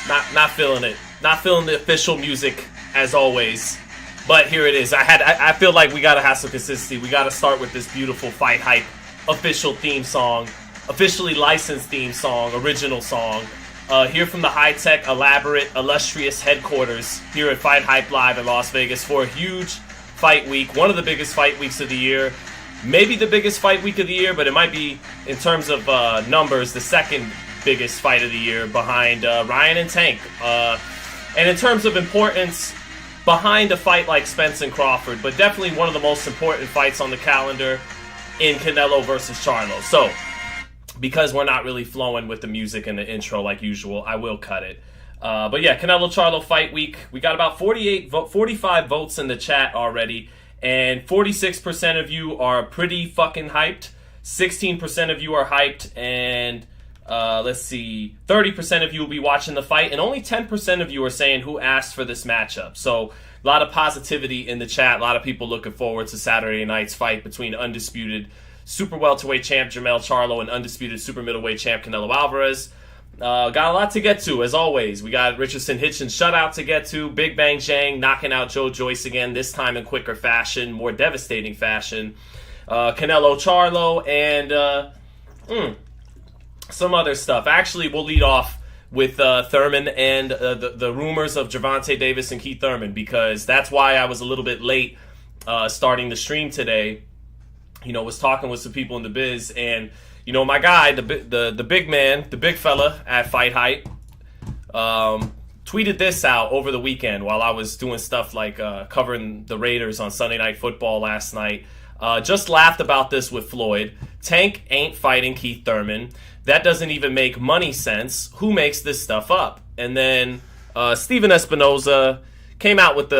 Not feeling it. Not feeling the official music as always. But here it is. I feel like we gotta have some consistency. We gotta start with this beautiful FightHype official theme song, officially licensed theme song, original song. Here from the high-tech, elaborate, illustrious headquarters here at FightHype Live in Las Vegas for a huge fight week. One of the biggest fight weeks of the year. Maybe the biggest fight week of the year, but it might be, in terms of numbers, the second biggest fight of the year behind Ryan and Tank. And in terms of importance, behind a fight like Spence and Crawford, but definitely one of the most important fights on the calendar in Canelo versus Charlo. So, because we're not really flowing with the music and the intro like usual, I will cut it. But yeah, Canelo-Charlo fight week. We got about 45 votes in the chat already, and 46% of you are pretty fucking hyped. 16% of you are hyped, and let's see, 30% of you will be watching the fight, and only 10% of you are saying who asked for this matchup. So a lot of positivity in the chat. A lot of people looking forward to Saturday night's fight between undisputed super welterweight champ Jermell Charlo and undisputed super middleweight champ Canelo Alvarez. Got a lot to get to, as always. We got Richardson Hitchens shutout to get to. Big Bang Jang knocking out Joe Joyce again, this time in quicker fashion, more devastating fashion. Canelo Charlo, and some other stuff. Actually, we'll lead off with Thurman and the rumors of Gervonta Davis and Keith Thurman, because that's why I was a little bit late starting the stream today. You know, was talking with some people in the biz, and you know, my guy, the big man, the big fella at FightHype, tweeted this out over the weekend while I was doing stuff like covering the Raiders on Sunday Night Football last night. Just laughed about this with Floyd. Tank ain't fighting Keith Thurman. That doesn't even make money sense. Who makes this stuff up? And then Steven Espinoza came out with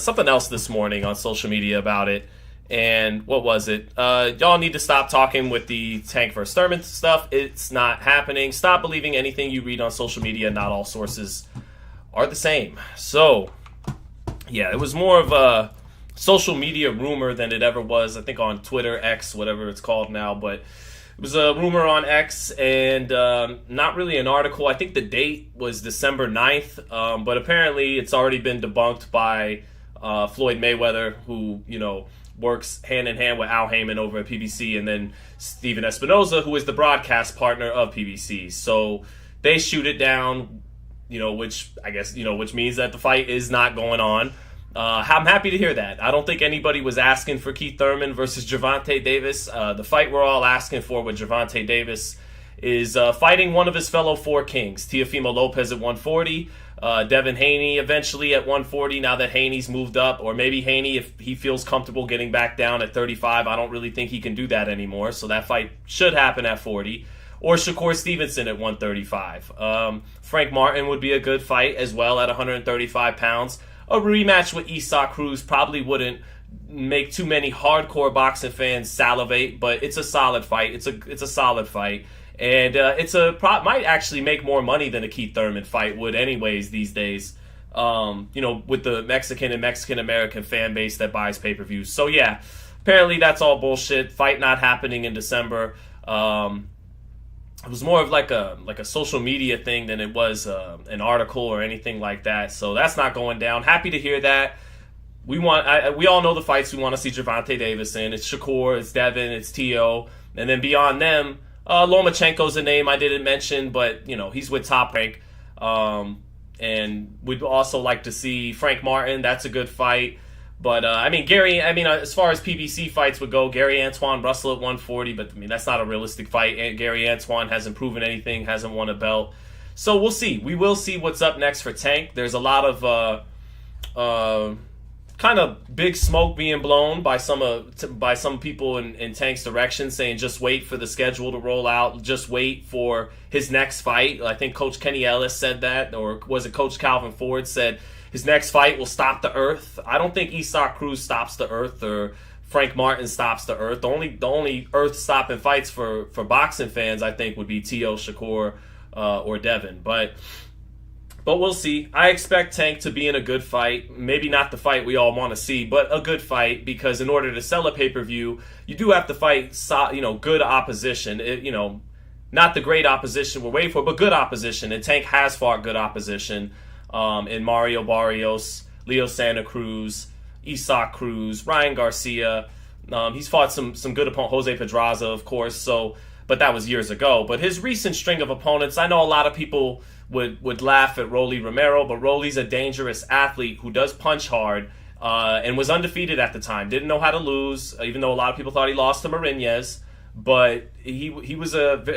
something else this morning on social media about it. And what was it? Y'all need to stop talking with the Tank versus Thurman stuff. It's not happening. Stop believing anything you read on social media. Not all sources are the same. So, yeah, it was more of a social media rumor than it ever was, I think, on Twitter, X, whatever it's called now. But it was a rumor on X, and not really an article. I think the date was December 9th, but apparently it's already been debunked by Floyd Mayweather, who, you know, works hand in hand with Al Heyman over at PBC, and then Steven Espinoza, who is the broadcast partner of PBC. So they shoot it down, you know, which I guess, you know, which means that the fight is not going on. I'm happy to hear that. I don't think anybody was asking for Keith Thurman versus Gervonta Davis. The fight we're all asking for with Gervonta Davis is fighting one of his fellow four kings, Teofimo Lopez at 140, Devin Haney eventually at 140 now that Haney's moved up, or maybe Haney if he feels comfortable getting back down at 35. I don't really think he can do that anymore, so that fight should happen at 40. Or Shakur Stevenson at 135. Frank Martin would be a good fight as well at 135 pounds. A rematch with Isaac Cruz probably wouldn't make too many hardcore boxing fans salivate, but it's a solid fight. It's a solid fight. And might actually make more money than a Keith Thurman fight would anyways these days, you know, with the Mexican and Mexican-American fan base that buys pay-per-views. So, yeah, apparently that's all bullshit. Fight not happening in December. It was more of like a social media thing than it was an article or anything like that. So that's not going down. Happy to hear that. We all know the fights we want to see Gervonta Davis in. It's Shakur, it's Devin, it's Tio. And then beyond them, Lomachenko's a name I didn't mention, but, you know, he's with Top Rank. And we'd also like to see Frank Martin. That's a good fight. But, as far as PBC fights would go, Gary Antoine Russell at 140, but, I mean, that's not a realistic fight. Gary Antoine hasn't proven anything, hasn't won a belt. So we'll see. We will see what's up next for Tank. There's a lot of kind of big smoke being blown by some people in Tank's direction, saying just wait for the schedule to roll out, just wait for his next fight. I think Coach Kenny Ellis said that, or was it Coach Calvin Ford said his next fight will stop the earth. I don't think Isaac Cruz stops the earth or Frank Martin stops the earth. The only earth-stopping fights for boxing fans, I think, would be Tio, Shakur, or Devin. But we'll see. I expect Tank to be in a good fight. Maybe not the fight we all want to see, but a good fight, because in order to sell a pay-per-view, you do have to fight, good opposition. not the great opposition we're waiting for, but good opposition. And Tank has fought good opposition in Mario Barrios, Leo Santa Cruz, Isaac Cruz, Ryan Garcia. He's fought some good opponents, Jose Pedraza, of course. So, but that was years ago. But his recent string of opponents, I know a lot of people would laugh at Rolly Romero, but Rolly's a dangerous athlete who does punch hard and was undefeated at the time. Didn't know how to lose, even though a lot of people thought he lost to Mariñez. But he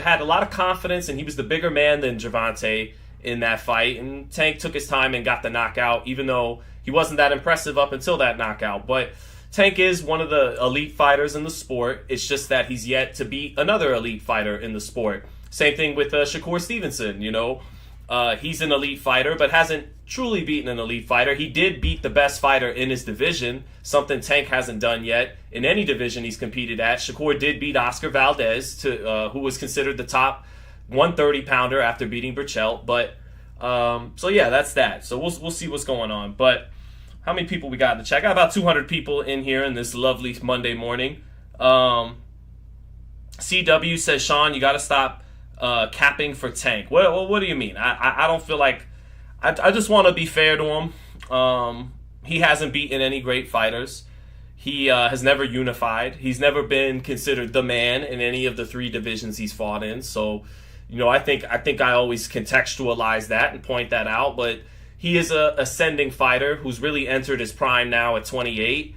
had a lot of confidence, and he was the bigger man than Gervonta in that fight. And Tank took his time and got the knockout, even though he wasn't that impressive up until that knockout. But Tank is one of the elite fighters in the sport. It's just that he's yet to beat another elite fighter in the sport. Same thing with Shakur Stevenson, He's an elite fighter, but hasn't truly beaten an elite fighter. He did beat the best fighter in his division, something Tank hasn't done yet in any division he's competed at. Shakur did beat Oscar Valdez, who was considered the top 130-pounder after beating Burchelt. But so yeah, that's that. So we'll see what's going on. But how many people we got in the chat? I got about 200 people in here in this lovely Monday morning. CW says, Sean, you got to stop capping for Tank. What do you mean? I don't feel like... I just want to be fair to him. He hasn't beaten any great fighters. He has never unified. He's never been considered the man in any of the 3 divisions he's fought in. So, I think I always contextualize that and point that out. But he is a ascending fighter who's really entered his prime now at 28.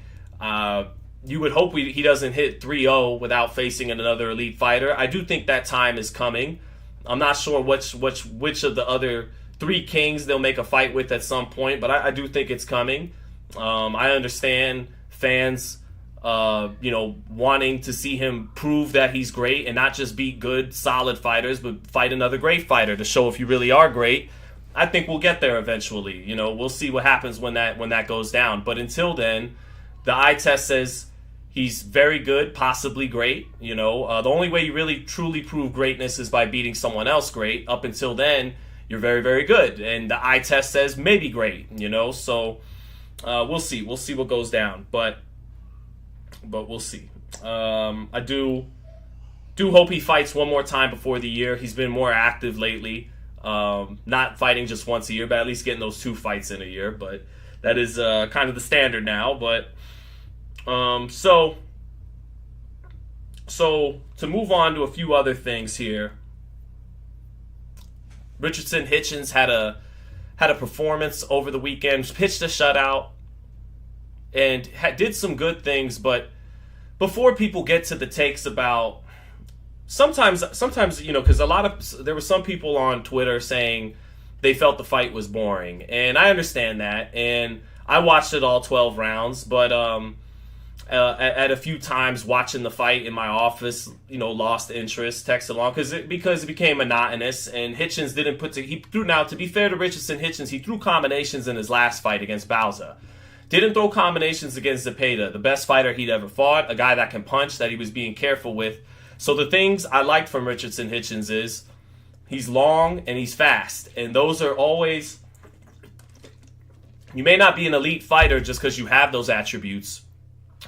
You would hope he doesn't hit 3-0 without facing another elite fighter. I do think that time is coming. I'm not sure which of the other 3 kings they'll make a fight with at some point, but I do think it's coming. I understand fans, wanting to see him prove that he's great and not just beat good, solid fighters, but fight another great fighter to show if you really are great. I think we'll get there eventually. We'll see what happens when that goes down. But until then, the eye test says he's very good, possibly great. The only way you really truly prove greatness is by beating someone else great. Up until then, you're very, very good. And the eye test says maybe great, So we'll see. We'll see what goes down. But we'll see. I do hope he fights one more time before the year. He's been more active lately. Not fighting just once a year, but at least getting those 2 fights in a year. But that is kind of the standard now. But so to move on to a few other things here. Richardson Hitchens had a performance over the weekend, pitched a shutout, and did some good things. But before people get to the takes about sometimes because there were some people on Twitter saying they felt the fight was boring, and I understand that, and I watched it all 12 rounds, but at a few times watching the fight in my office, lost interest, texted along because it became monotonous, and Hitchens to be fair to Richardson Hitchens, he threw combinations in his last fight against Bauza. Didn't throw combinations against Zepeda, the best fighter he'd ever fought, a guy that can punch that he was being careful with. So the things I liked from Richardson Hitchens is he's long and he's fast, and those are always... You may not be an elite fighter just because you have those attributes,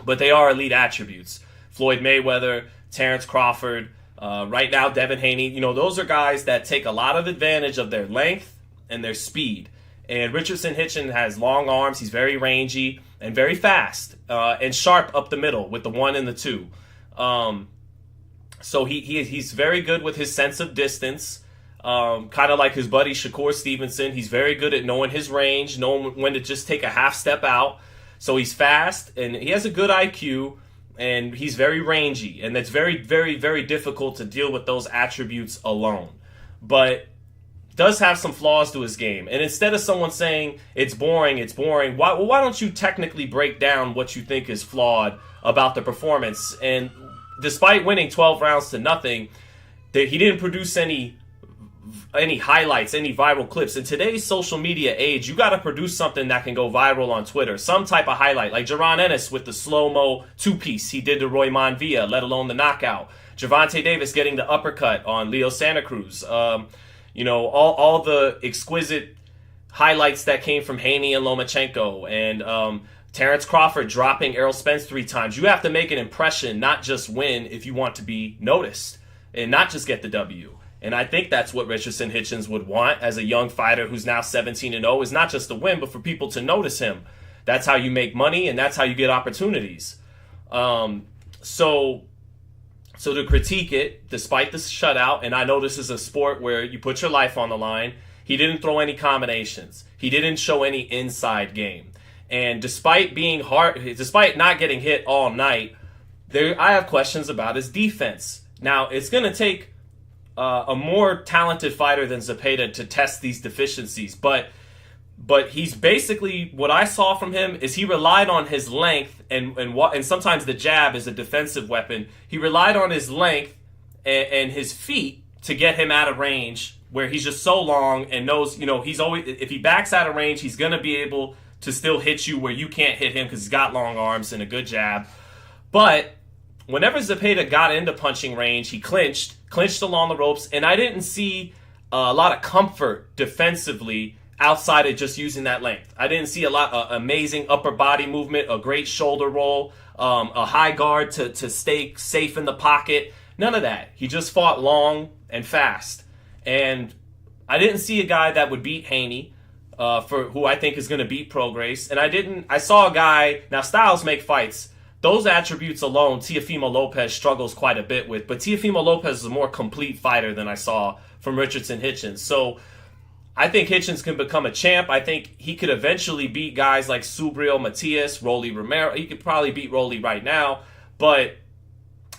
but they are elite attributes. Floyd Mayweather, Terrence Crawford, right now Devin Haney, those are guys that take a lot of advantage of their length and their speed. And Richardson Hitchens has long arms, he's very rangy and very fast, and sharp up the middle with the 1 and the 2. So he's very good with his sense of distance, kind of like his buddy Shakur Stevenson. He's very good at knowing his range, knowing when to just take a half step out. So he's fast, and he has a good IQ, and he's very rangy. And it's very, very, very difficult to deal with those attributes alone. But does have some flaws to his game. And instead of someone saying, it's boring, why don't you technically break down what you think is flawed about the performance? And despite winning 12 rounds to nothing, he didn't produce any highlights, any viral clips. In today's social media age, you got to produce something that can go viral on Twitter. Some type of highlight, like Jaron Ennis with the slow-mo 2-piece he did to Roy Monvia, let alone the knockout. Gervonta Davis getting the uppercut on Leo Santa Cruz. All the exquisite highlights that came from Haney and Lomachenko. And Terrence Crawford dropping Errol Spence 3 times. You have to make an impression, not just win, if you want to be noticed. And not just get the W. And I think that's what Richardson Hitchens would want as a young fighter who's now 17-0, is not just to win, but for people to notice him. That's how you make money, and that's how you get opportunities. So to critique it, despite this shutout, and I know this is a sport where you put your life on the line, he didn't throw any combinations. He didn't show any inside game. And despite not getting hit all night, I have questions about his defense. Now, it's going to take a more talented fighter than Zepeda to test these deficiencies, but he's basically, what I saw from him is he relied on his length and sometimes the jab is a defensive weapon. He relied on his length and his feet to get him out of range, where he's just so long and knows, he's always, if he backs out of range, he's going to be able to still hit you where you can't hit him because he's got long arms and a good jab. But whenever Zepeda got into punching range, he clinched along the ropes, and I didn't see a lot of comfort defensively outside of just using that length. I didn't see a lot of amazing upper body movement, a great shoulder roll, a high guard to stay safe in the pocket. None of that. He just fought long and fast. And I didn't see a guy that would beat Haney, for who I think is going to beat Prograis. And I saw a guy, now styles make fights. Those attributes alone, Teofimo Lopez struggles quite a bit with. But Teofimo Lopez is a more complete fighter than I saw from Richardson Hitchens. So I think Hitchens can become a champ. I think he could eventually beat guys like Subriel Matias, Rolly Romero. He could probably beat Rolly right now. But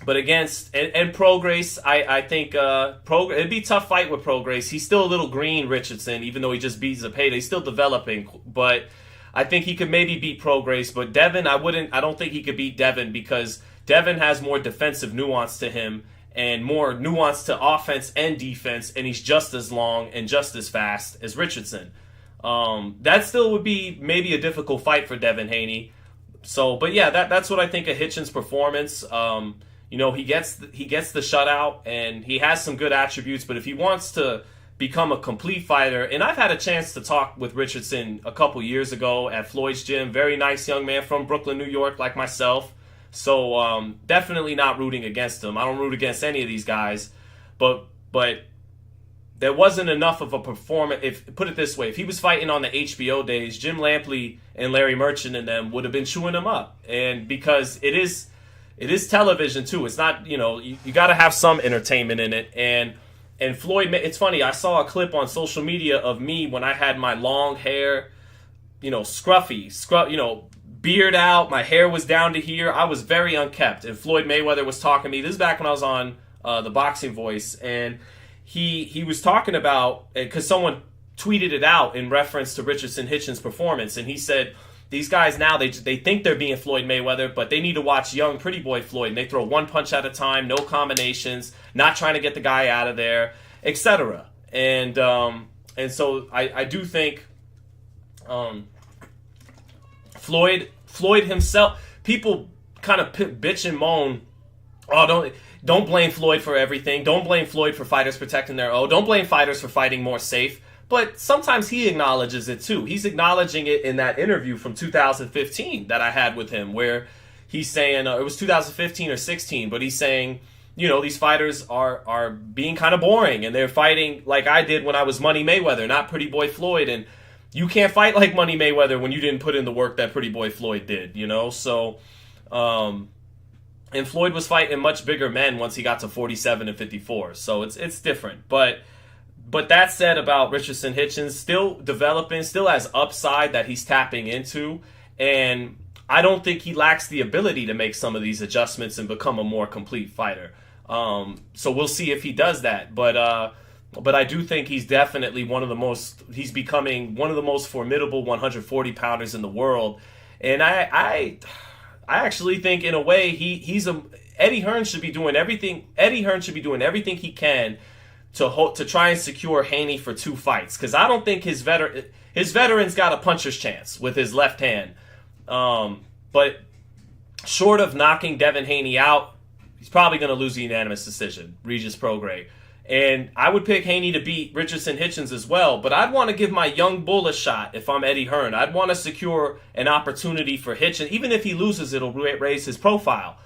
against and Prograis, I think it'd be a tough fight with Prograis. He's still a little green, Richardson, even though he just beat Zepeda. He's still developing, but I think he could maybe beat Prograis. But Devin, I don't think he could beat Devin, because Devin has more defensive nuance to him and more nuance to offense and defense, and he's just as long and just as fast as Richardson. That still would be maybe a difficult fight for Devin Haney. So, but yeah, that's what I think of Hitchens' performance. He gets the shutout, and he has some good attributes, but if he wants to become a complete fighter, and I've had a chance to talk with Richardson a couple years ago at Floyd's gym, very nice young man from Brooklyn, New York, like myself, so definitely not rooting against him. I don't root against any of these guys, but there wasn't enough of a performance. Put it this way, if he was fighting on the HBO days, Jim Lampley and Larry Merchant and them would have been chewing him up, and because it is television too. It's not, you got to have some entertainment in it. And Floyd, it's funny, I saw a clip on social media of me when I had my long hair, scruffy, beard out, my hair was down to here. I was very unkempt. And Floyd Mayweather was talking to me. This is back when I was on the Boxing Voice, and he was talking about, because someone tweeted it out in reference to Richardson Hitchens' performance, and he said, these guys now, they think they're being Floyd Mayweather, but they need to watch young pretty boy Floyd. And they throw one punch at a time, no combinations, not trying to get the guy out of there, etc. And so I do think Floyd himself, people kind of bitch and moan, don't blame Floyd for everything. Don't blame Floyd for fighters protecting their own. Don't blame fighters for fighting more safe. But sometimes he acknowledges it too. He's acknowledging it in that interview from 2015 that I had with him, where he's saying, it was 2015 or 16, but he's saying, these fighters are being kind of boring, and they're fighting like I did when I was Money Mayweather, not Pretty Boy Floyd. And you can't fight like Money Mayweather when you didn't put in the work that Pretty Boy Floyd did, So, and Floyd was fighting much bigger men once he got to 47 and 54. So it's different. But that said about Richardson Hitchens, still developing, still has upside that he's tapping into. And I don't think he lacks the ability to make some of these adjustments and become a more complete fighter. So we'll see if he does that. But I do think he's definitely he's becoming one of the most formidable 140 pounders in the world. And I actually think in a way Eddie Hearn should be doing everything. Eddie Hearn should be doing everything he can to try and secure Haney for 2 fights, because I don't think his veteran's got a puncher's chance with his left hand. But short of knocking Devin Haney out, he's probably going to lose a unanimous decision, Regis Prograis. And I would pick Haney to beat Richardson Hitchens as well, but I'd want to give my young bull a shot if I'm Eddie Hearn. I'd want to secure an opportunity for Hitchens. Even if he loses, it'll raise his profile.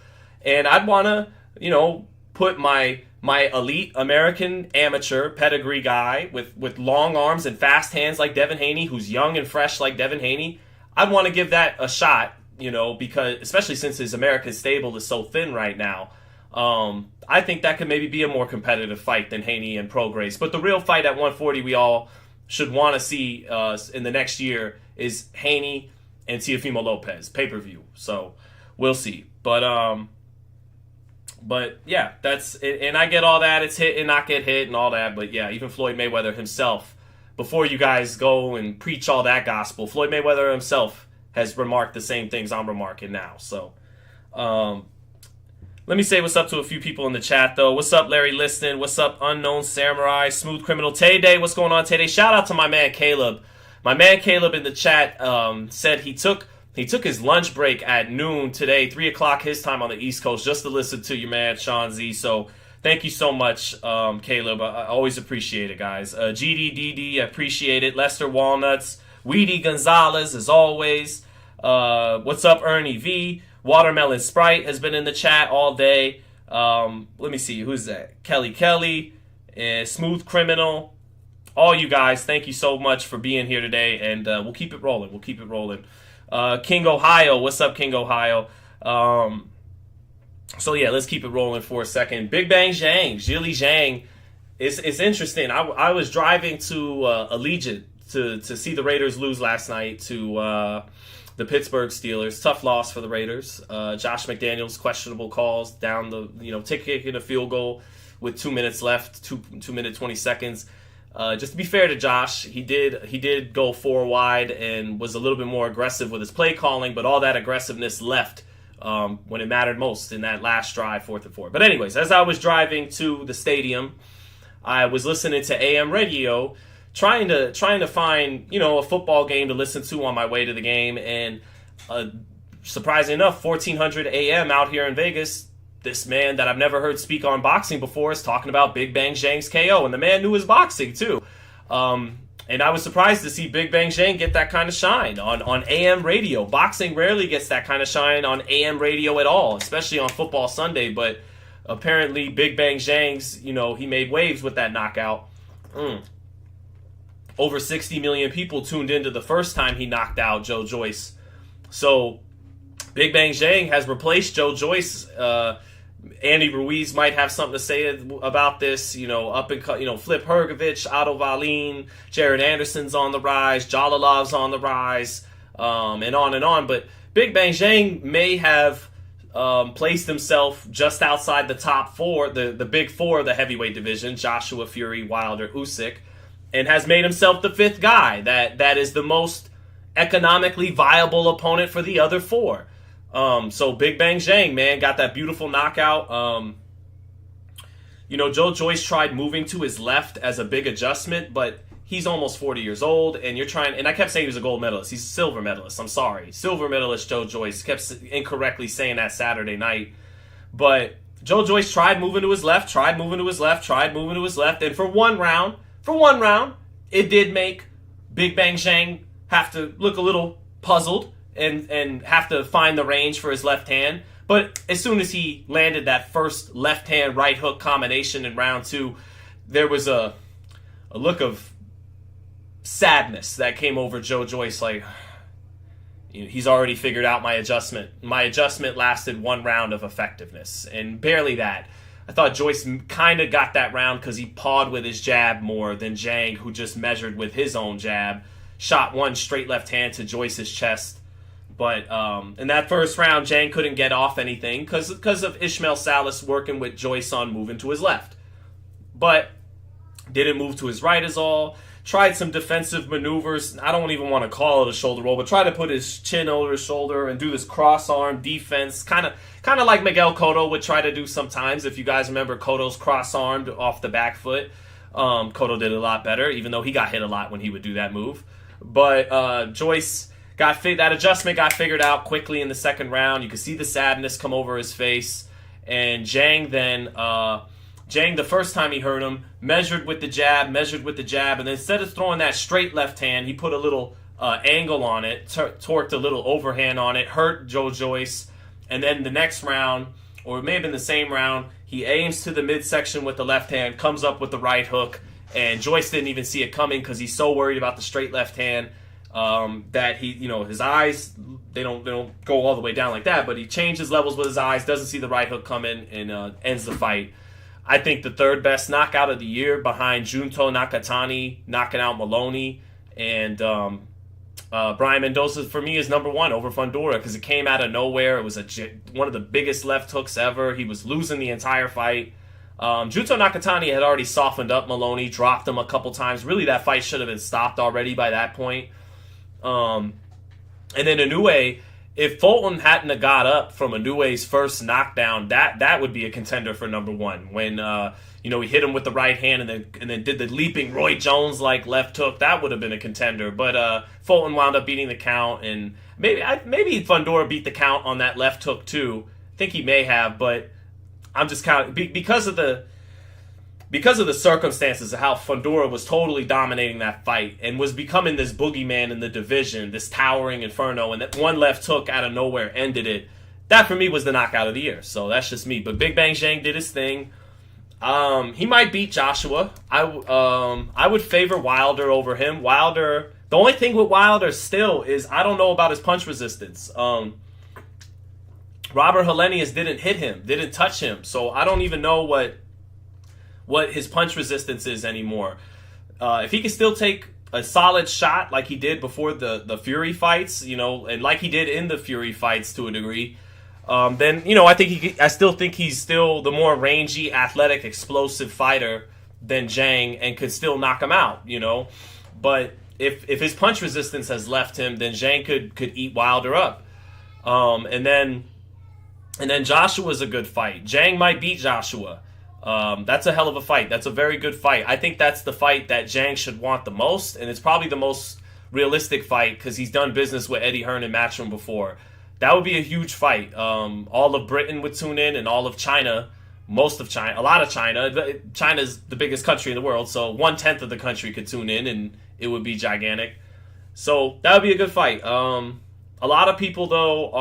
And I'd want to, put my my elite American amateur pedigree guy with long arms and fast hands like Devin Haney, who's young and fresh like Devin Haney, I'd want to give that a shot, because especially since his American stable is so thin right now. I think that could maybe be a more competitive fight than Haney and Prograis. But the real fight at 140 we all should want to see in the next year is Haney and Teofimo Lopez pay-per-view. So we'll see. But yeah, that's it. And I get all that. It's hit and not get hit and all that. But yeah, even Floyd Mayweather himself, before you guys go and preach all that gospel, Floyd Mayweather himself has remarked the same things I'm remarking now. So let me say what's up to a few people in the chat, though. What's up, Larry Liston? What's up, Unknown Samurai? Smooth Criminal Tay Day. What's going on, Tay Day? Shout out to my man Caleb. My man Caleb in the chat said he took his lunch break at noon today, 3 o'clock his time on the East Coast, just to listen to your man Sean Z. So thank you so much, Caleb. I always appreciate it, guys. GDDD, appreciate it. Lester Walnuts. Weedy Gonzalez, as always. What's up, Ernie V? Watermelon Sprite has been in the chat all day. Let me see. Who's that? Kelly. Smooth Criminal. All you guys, thank you so much for being here today. And we'll keep it rolling. King Ohio. What's up, King Ohio? So, yeah, let's keep it rolling for a second. Big Bang Zhang. Zhili Zhang. It's interesting. I was driving to Allegiant to see the Raiders lose last night to the Pittsburgh Steelers. Tough loss for the Raiders. Josh McDaniels, questionable calls down the, kicking a field goal with 2 minutes left, 2 minute 20 seconds. Just to be fair to Josh, he did go 4 wide and was a little bit more aggressive with his play calling, but all that aggressiveness left when it mattered most in that last drive, 4th and 4. But anyways, as I was driving to the stadium, I was listening to AM radio, trying to find, a football game to listen to on my way to the game. And surprisingly enough, 1400 AM out here in Vegas, this man that I've never heard speak on boxing before is talking about Big Bang Zhang's KO. And the man knew his boxing, too. And I was surprised to see Big Bang Zhang get that kind of shine on AM radio. Boxing rarely gets that kind of shine on AM radio at all, especially on Football Sunday. But apparently Big Bang Zhang's, he made waves with that knockout. Over 60 million people tuned into the first time he knocked out Joe Joyce. So Big Bang Zhang has replaced Joe Joyce. Andy Ruiz might have something to say about this. Flip Hergovich, Otto Wallin, Jared Anderson's on the rise, Jalalov's on the rise, and on and on. But Big Bang Zhang may have placed himself just outside the top 4, the big 4 of the heavyweight division, Joshua, Fury, Wilder, Usyk, and has made himself the 5th guy that is the most economically viable opponent for the other 4. So Big Bang Zhang, man, got that beautiful knockout. Joe Joyce tried moving to his left as a big adjustment, but he's almost 40 years old, and and I kept saying he was a gold medalist. He's a silver medalist. I'm sorry. Silver medalist Joe Joyce. Kept incorrectly saying that Saturday night. But Joe Joyce tried moving to his left, and for one round, it did make Big Bang Zhang have to look a little puzzled and have to find the range for his left hand. But as soon as he landed that first left hand right hook combination in round 2, there was a look of sadness that came over Joe Joyce, like, he's already figured out my adjustment. My adjustment lasted 1 round of effectiveness, and barely that. I thought Joyce kind of got that round because he pawed with his jab more than Zhang, who just measured with his own jab. Shot 1 straight left hand to Joyce's chest. But in that first round, Zhang couldn't get off anything because of Ishmael Salas working with Joyce on moving to his left. But didn't move to his right as all. Tried some defensive maneuvers. I don't even want to call it a shoulder roll, but tried to put his chin over his shoulder and do this cross-arm defense, kind of like Miguel Cotto would try to do sometimes. If you guys remember Cotto's cross-armed off the back foot, Cotto did it a lot better, even though he got hit a lot when he would do that move. But Joyce that adjustment got figured out quickly in the second round. You could see the sadness come over his face, and Zhang then. Zhang, the first time he hurt him, measured with the jab, and then instead of throwing that straight left hand, he put a little angle on it, torqued a little overhand on it, hurt Joe Joyce, and then the next round, or it may have been the same round, He aims to the midsection with the left hand, comes up with the right hook, and Joyce didn't even see it coming because he's so worried about the straight left hand that his eyes they don't go all the way down like that, but he changes levels with his eyes, doesn't see the right hook come in, and ends the fight. I think the third best knockout of the year behind Junto Nakatani knocking out Maloney, and Brian Mendoza for me is number one over Fundora because it came out of nowhere. It was one of the biggest left hooks ever. He was losing the entire fight. Junto Nakatani had already softened up Maloney, dropped him a couple times. Really, that fight should have been stopped already by that point. And then Inoue, if Fulton hadn't have got up from Inoue's first knockdown, that would be a contender for number one. When he hit him with the right hand and then did the leaping Roy Jones like left hook, that would have been a contender. But Fulton wound up beating the count, and maybe Fundora beat the count on that left hook too. I think he may have, but I'm just kind of because of the circumstances of how Fundora was totally dominating that fight and was becoming this boogeyman in the division, this towering inferno, and that one left hook out of nowhere ended it. That for me was the knockout of the year. So that's just me. But Big Bang Zhang did his thing. He might beat Joshua. I would favor Wilder over him. Wilder. The only thing with Wilder still is I don't know about his punch resistance. Robert Helenius didn't hit him, didn't touch him, so I don't even know what his punch resistance is anymore. If he can still take a solid shot like he did before the Fury fights, and like he did in the Fury fights to a degree, then I still think he's still the more rangy, athletic, explosive fighter than Zhang and could still knock him out. But if his punch resistance has left him, then Zhang could eat Wilder up. And then Joshua's a good fight. Zhang might beat Joshua. That's a hell of a fight. That's a very good fight. I think that's the fight that Zhang should want the most, and it's probably the most realistic fight because he's done business with Eddie Hearn and Matchroom before. That would be a huge fight. All of Britain would tune in, and all of China, most of China, a lot of China. China's the biggest country in the world, so 1/10 of the country could tune in, and it would be gigantic. So that would be a good fight. A lot of people though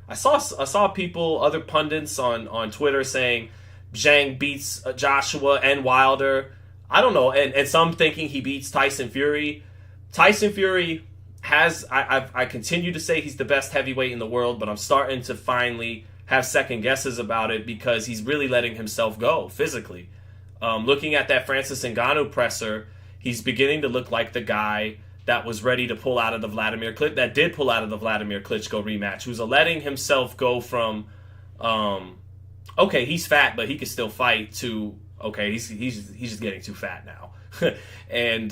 I saw people, other pundits on Twitter saying Zhang beats Joshua and Wilder. I don't know, and some thinking he beats Tyson Fury. Tyson Fury I continue to say he's the best heavyweight in the world, but I'm starting to finally have second guesses about it because he's really letting himself go physically. Looking at that Francis Ngannou presser, he's beginning to look like the guy that was ready to pull out of the Vladimir Klitschko rematch, who's letting himself go from okay, he's fat, but he can still fight, to okay, he's just getting too fat now. And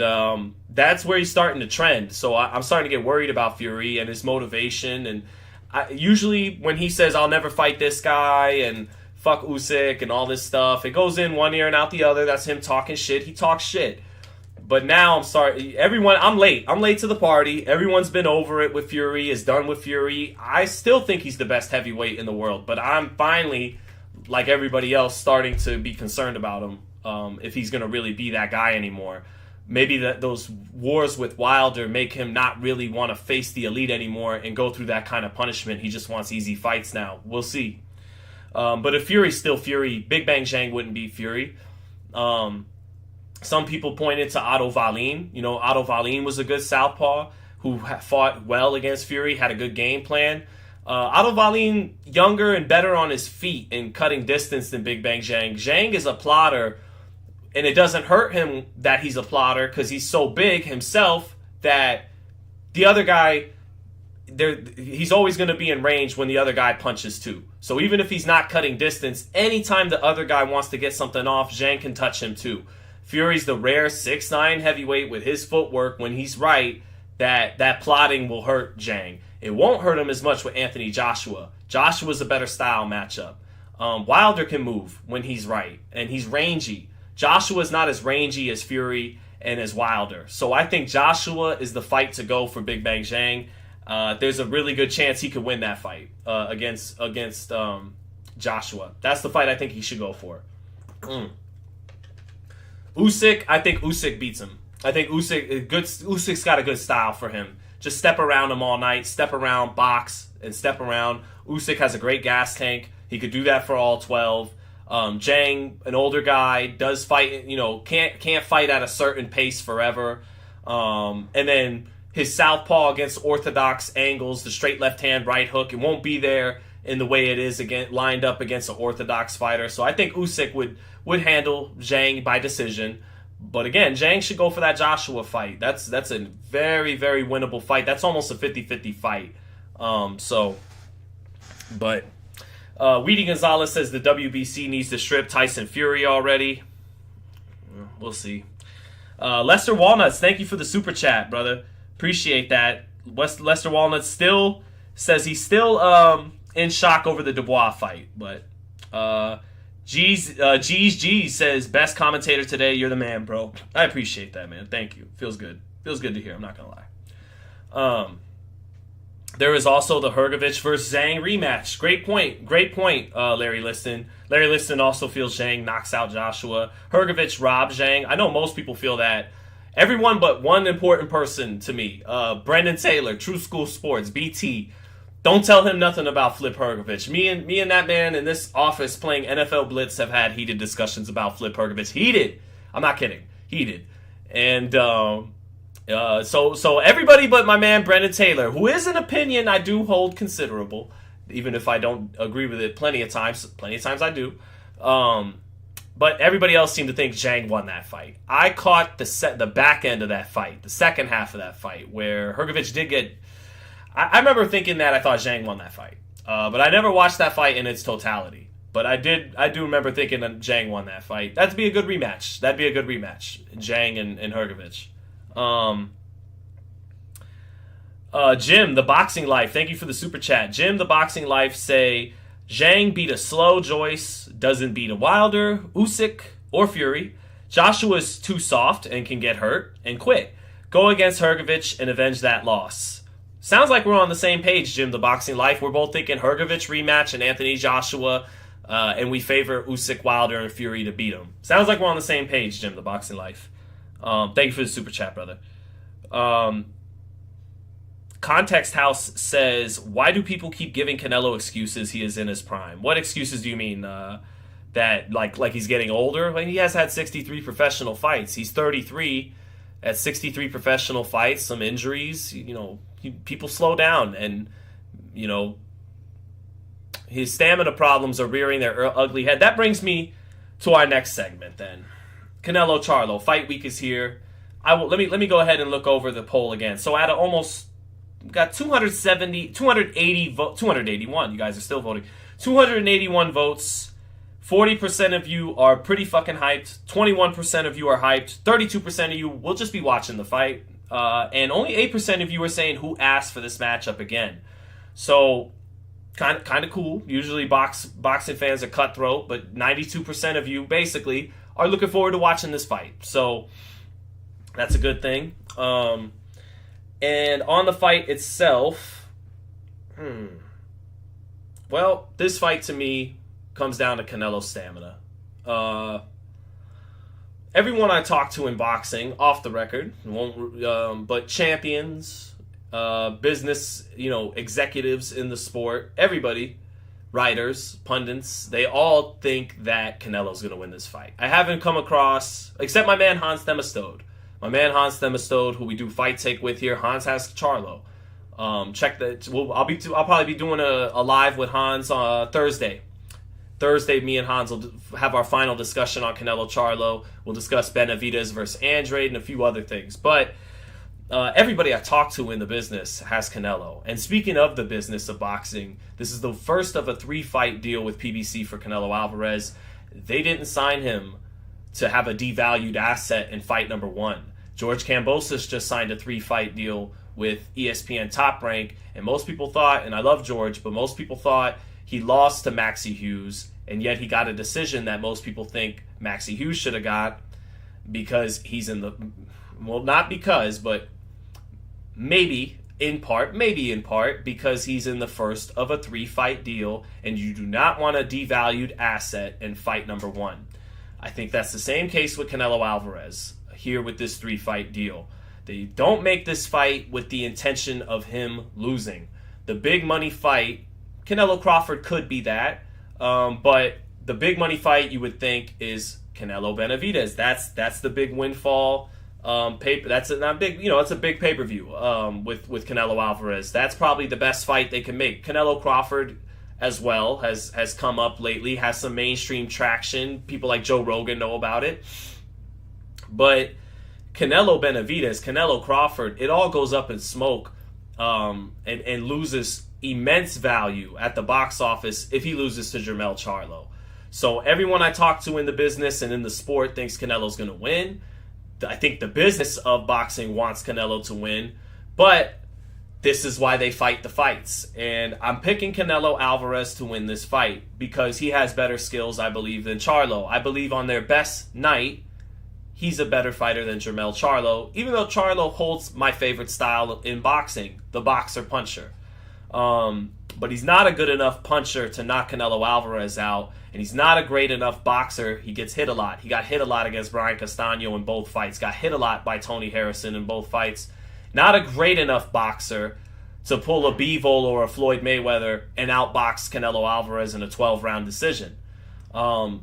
that's where he's starting to trend. So I'm starting to get worried about Fury and his motivation. And usually when he says, I'll never fight this guy and fuck Usyk and all this stuff, it goes in one ear and out the other. That's him talking shit. He talks shit. But now I'm late. I'm late to the party. Everyone's been over it with Fury, is done with Fury. I still think he's the best heavyweight in the world, but I'm finally, like everybody else, starting to be concerned about him, if he's going to really be that guy anymore. Maybe those wars with Wilder make him not really want to face the elite anymore and go through that kind of punishment. He just wants easy fights now. We'll see. But if Fury's still Fury, Big Bang Zhang wouldn't beat Fury. Some people pointed to Otto Wallin. Otto Wallin was a good southpaw who fought well against Fury, had a good game plan. Otto Wallin, younger and better on his feet and cutting distance than Big Bang Zhang. Zhang is a plotter, and it doesn't hurt him that he's a plotter because he's so big himself that the other guy, he's always going to be in range when the other guy punches too. So even if he's not cutting distance, anytime the other guy wants to get something off, Zhang can touch him too. Fury's the rare 6'9" heavyweight with his footwork. When he's right, that plotting will hurt Zhang. It won't hurt him as much with Anthony Joshua. Joshua's a better style matchup. Wilder can move when he's right, and he's rangy. Joshua's not as rangy as Fury and as Wilder. So I think Joshua is the fight to go for Big Bang Zhang. There's a really good chance he could win that fight against Joshua. That's the fight I think he should go for. Usyk, I think Usyk beats him. I think Usyk's got a good style for him. Just step around him all night, step around, box, and step around. Usyk has a great gas tank. He could do that for all 12. Zhang, an older guy, does fight, can't fight at a certain pace forever. And then his southpaw against orthodox angles, the straight left hand, right hook, it won't be there in the way it is again lined up against an orthodox fighter. So I think Usyk would handle Zhang by decision. But again, Zhang should go for that Joshua fight. That's a very, very winnable fight. That's almost a 50-50 fight. Weedy Gonzalez says the WBC needs to strip Tyson Fury already. We'll see. Lester Walnuts, thank you for the super chat, brother. Appreciate that. Lester Walnuts still says he's still in shock over the Dubois fight. But G's says, best commentator today. You're the man, bro. I appreciate that, man. Thank you. Feels good. Feels good to hear. I'm not going to lie. There is also the Hrgovic versus Zhang rematch. Great point, Larry Liston. Larry Liston also feels Zhang knocks out Joshua. Hrgovic robbed Zhang. I know most people feel that. Everyone but one important person to me, Brendan Taylor, True School Sports, BT. Don't tell him nothing about Flip Hrgovic. Me and that man in this office playing NFL Blitz have had heated discussions about Flip Hrgovic. Heated. I'm not kidding. Heated. And so everybody but my man Brendan Taylor, who is an opinion I do hold considerable, even if I don't agree with it plenty of times I do. But everybody else seemed to think Zhang won that fight. I caught the back end of that fight, the second half of that fight, where Hrgovic did get... I remember thinking that I thought Zhang won that fight. But I never watched that fight in its totality. But I do remember thinking that Zhang won that fight. That'd be a good rematch. Zhang and Hrgovic. Jim, the Boxing Life, thank you for the super chat. Jim, the Boxing Life, say Zhang beat a slow Joyce, doesn't beat a Wilder, Usyk, or Fury. Joshua's too soft and can get hurt and quit. Go against Hrgovic and avenge that loss. Sounds like we're on the same page, Jim, the Boxing Life. We're both thinking Hrgovic rematch and Anthony Joshua, and we favor Usyk, Wilder, and Fury to beat him. Sounds like we're on the same page, Jim, the Boxing Life. Thank you for the super chat, brother. Context House says, why do people keep giving Canelo excuses? He is in his prime. What excuses do you mean? That like he's getting older? Like, he has had 63 professional fights. He's 33 at 63 professional fights, some injuries. People slow down, and his stamina problems are rearing their ugly head. That brings me to our next segment then. Canelo Charlo. Fight week is here. Let me go ahead and look over the poll again. So out of almost got 281. You guys are still voting. 281 votes. 40% of you are pretty fucking hyped. 21% of you are hyped. 32% of you will just be watching the fight. And only 8% of you are saying who asked for this matchup again. So kind of cool. Usually boxing fans are cutthroat, but 92% of you basically are looking forward to watching this fight. So that's a good thing. And on the fight itself, well, this fight to me comes down to Canelo's stamina. Everyone I talk to in boxing, off the record, but champions, business, executives in the sport, everybody, writers, pundits, they all think that Canelo's going to win this fight. I haven't come across, except my man Hans Themestode. My man Hans Themestode, who we do Fight Take with here. Hans has Charlo. Check that. I'll probably be doing a live with Hans on Thursday. Thursday, me and Hans will have our final discussion on Canelo Charlo. We'll discuss Benavidez versus Andrade and a few other things. But everybody I talk to in the business has Canelo. And speaking of the business of boxing, this is the first of a 3-fight deal with PBC for Canelo Alvarez. They didn't sign him to have a devalued asset in fight number 1. George Kambosos just signed a 3-fight deal with ESPN Top Rank. And most people thought, and I love George, but most people thought he lost to Maxie Hughes, and yet he got a decision that most people think Maxie Hughes should have got because he's in the... Well, not because, but maybe in part, because he's in the first of a 3-fight deal, and you do not want a devalued asset in fight number 1. I think that's the same case with Canelo Alvarez here with this 3-fight deal. They don't make this fight with the intention of him losing. The big money fight, Canelo Crawford could be that, but the big money fight you would think is Canelo Benavidez. That's the big windfall paper. That's not big. It's a big pay per view with Canelo Alvarez. That's probably the best fight they can make. Canelo Crawford as well has come up lately. Has some mainstream traction. People like Joe Rogan know about it. But Canelo Benavidez, Canelo Crawford, it all goes up in smoke and loses immense value at the box office if he loses to Jermell Charlo. So everyone I talk to in the business and in the sport thinks Canelo's going to win. I think the business of boxing wants Canelo to win, but this is why they fight the fights. And I'm picking Canelo Alvarez to win this fight because he has better skills, I believe, than Charlo. I believe on their best night, he's a better fighter than Jermell Charlo, even though Charlo holds my favorite style in boxing, the boxer-puncher. But he's not a good enough puncher to knock Canelo Alvarez out, and he's not a great enough boxer. He gets hit a lot. He got hit a lot against Brian Castano in both fights, got hit a lot by Tony Harrison in both fights. Not a great enough boxer to pull a Bivol or a Floyd Mayweather and outbox Canelo Alvarez in a 12-round decision. But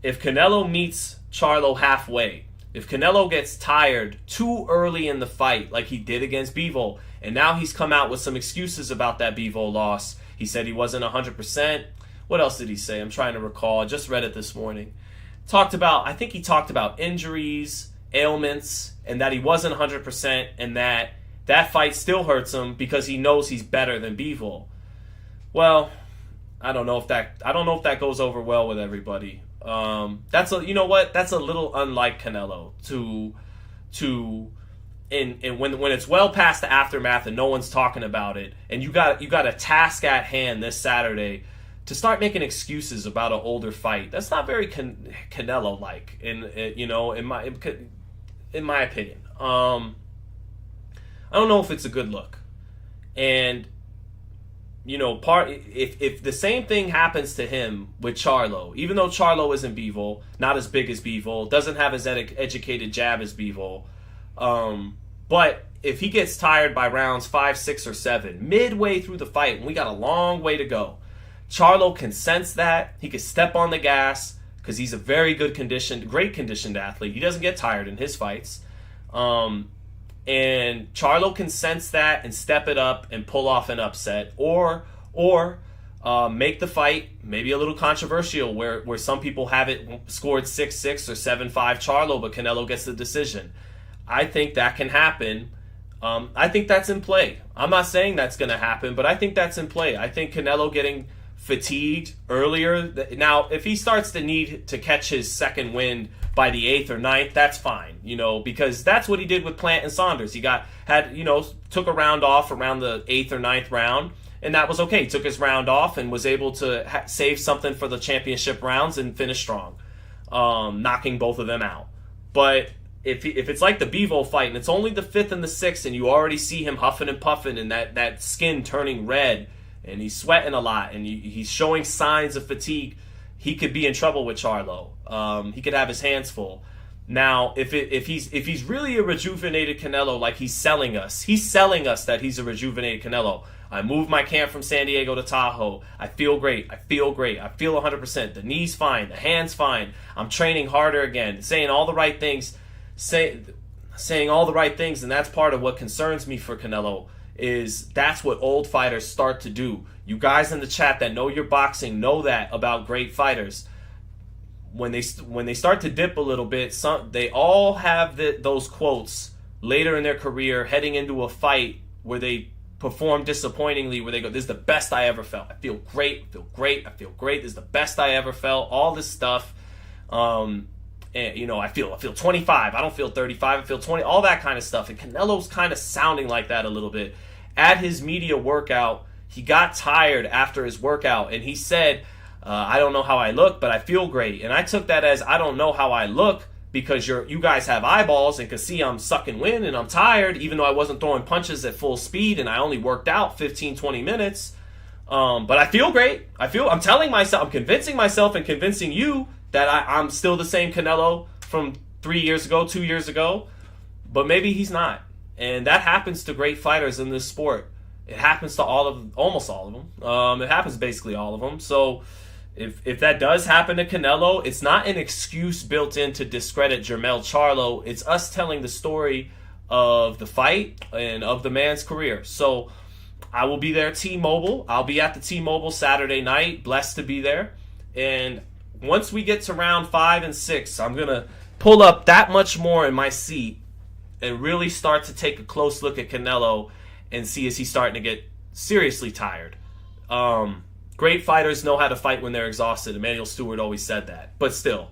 if Canelo meets Charlo halfway, if Canelo gets tired too early in the fight like he did against Bivol, and now he's come out with some excuses about that Bivol loss. He said he wasn't 100%. What else did he say? I'm trying to recall. I just read it this morning. I think he talked about injuries, ailments, and that he wasn't 100%, and that fight still hurts him because he knows he's better than Bivol. Well, I don't know if that goes over well with everybody. That's a little unlike Canelo and when it's well past the aftermath and no one's talking about it, and you got a task at hand this Saturday to start making excuses about an older fight. That's not very Canelo-like, in my opinion. I don't know if it's a good look, and if the same thing happens to him with Charlo, even though Charlo isn't Bivol, not as big as Bivol, doesn't have as educated jab as Bivol, but if he gets tired by rounds 5, 6, or 7, midway through the fight, and we got a long way to go, Charlo can sense that. He can step on the gas because he's a very great conditioned athlete. He doesn't get tired in his fights. And Charlo can sense that and step it up and pull off an upset, or make the fight maybe a little controversial where some people have it scored 6-6 or 7-5 Charlo, but Canelo gets the decision. I think that can happen. I think that's in play. I'm not saying that's going to happen, but I think that's in play. I think Canelo getting fatigued earlier. Now, if he starts to need to catch his second wind by the 8th or 9th, that's fine, because that's what he did with Plant and Saunders. He took a round off around the 8th or 9th round, and that was okay. He took his round off and was able to save something for the championship rounds and finish strong, knocking both of them out. But if it's like the Bivol fight and it's only the 5th and the 6th and you already see him huffing and puffing and that skin turning red and he's sweating a lot and he's showing signs of fatigue, he could be in trouble with Charlo. He could have his hands full. Now, if he's really a rejuvenated Canelo, like he's selling us that he's a rejuvenated Canelo. I moved my camp from San Diego to Tahoe. I feel great. I feel 100%. The knee's fine. The hand's fine. I'm training harder again. Saying all the right things. Saying all the right things, and that's part of what concerns me for Canelo. Is that's what old fighters start to do. You guys in the chat that know your boxing know that about great fighters. When they start to dip a little bit, they all have those quotes later in their career, heading into a fight where they perform disappointingly, where they go, "This is the best I ever felt. I feel great. I feel great. I feel great. This is the best I ever felt." All this stuff. And, I feel 25. I don't feel 35. I feel 20. All that kind of stuff. And Canelo's kind of sounding like that a little bit. At his media workout, he got tired after his workout, and he said, "I don't know how I look, but I feel great." And I took that as, I don't know how I look because you guys have eyeballs and can see I'm sucking wind and I'm tired, even though I wasn't throwing punches at full speed and I only worked out 15, 20 minutes. But I feel great. I'm telling myself, I'm convincing myself and convincing you that I'm still the same Canelo from 3 years ago, 2 years ago, but maybe he's not. And that happens to great fighters in this sport. It happens to almost all of them. It happens basically all of them. So if that does happen to Canelo, it's not an excuse built in to discredit Jermell Charlo. It's us telling the story of the fight and of the man's career. So I will be there at T-Mobile. I'll be at the T-Mobile Saturday night. Blessed to be there. And once we get to round 5 and 6, I'm going to pull up that much more in my seat and really start to take a close look at Canelo and see is he starting to get seriously tired. Great fighters know how to fight when they're exhausted. Emmanuel Stewart always said that. But still,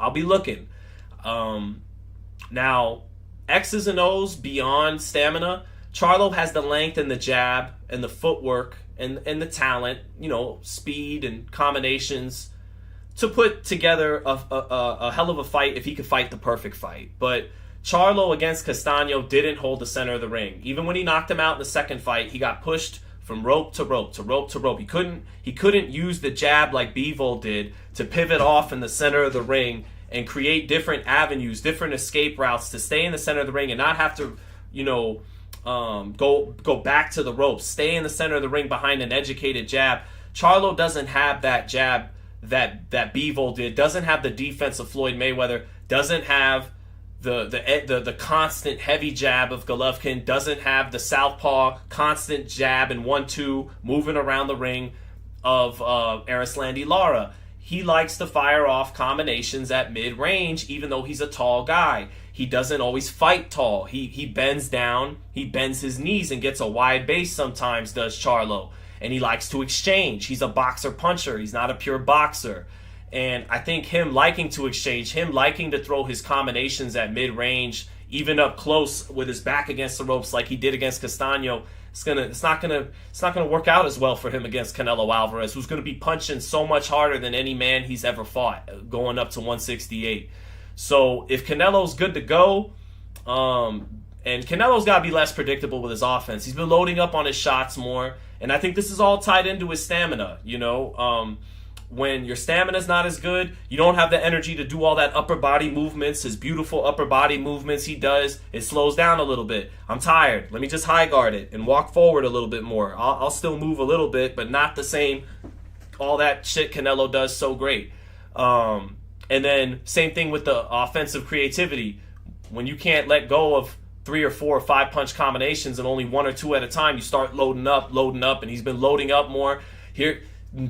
I'll be looking. Now, X's and O's beyond stamina. Charlo has the length and the jab and the footwork and the talent, speed and combinations to put together a hell of a fight if he could fight the perfect fight. But Charlo against Castaño didn't hold the center of the ring. Even when he knocked him out in the second fight, he got pushed from rope to rope to rope to rope. He couldn't use the jab like Bivol did to pivot off in the center of the ring and create different avenues, different escape routes to stay in the center of the ring and not have to, go back to the ropes. Stay in the center of the ring behind an educated jab. Charlo doesn't have that jab that Bivol did. Doesn't have the defense of Floyd Mayweather. Doesn't have the constant heavy jab of Golovkin. Doesn't have the southpaw constant jab and 1-2 moving around the ring of Erislandy Lara. He likes to fire off combinations at mid-range, even though he's a tall guy. He doesn't always fight tall. He bends down, he bends his knees and gets a wide base sometimes, does Charlo. And he likes to exchange. He's a boxer-puncher. He's not a pure boxer. And I think him liking to exchange, him liking to throw his combinations at mid-range, even up close with his back against the ropes like he did against Castaño, it's not gonna work out as well for him against Canelo Alvarez, who's gonna be punching so much harder than any man he's ever fought, going up to 168. So if Canelo's good to go, and Canelo's got to be less predictable with his offense. He's been loading up on his shots more, and I think this is all tied into his stamina. When your stamina's not as good, you don't have the energy to do all that upper body movements, his beautiful upper body movements he does. It slows down a little bit. I'm tired. Let me just high guard it and walk forward a little bit more. I'll still move a little bit, but not the same, all that shit Canelo does so great. And then same thing with the offensive creativity. When you can't let go of 3 or 4 or 5 punch combinations and only 1 or 2 at a time, you start loading up, and he's been loading up more. Here,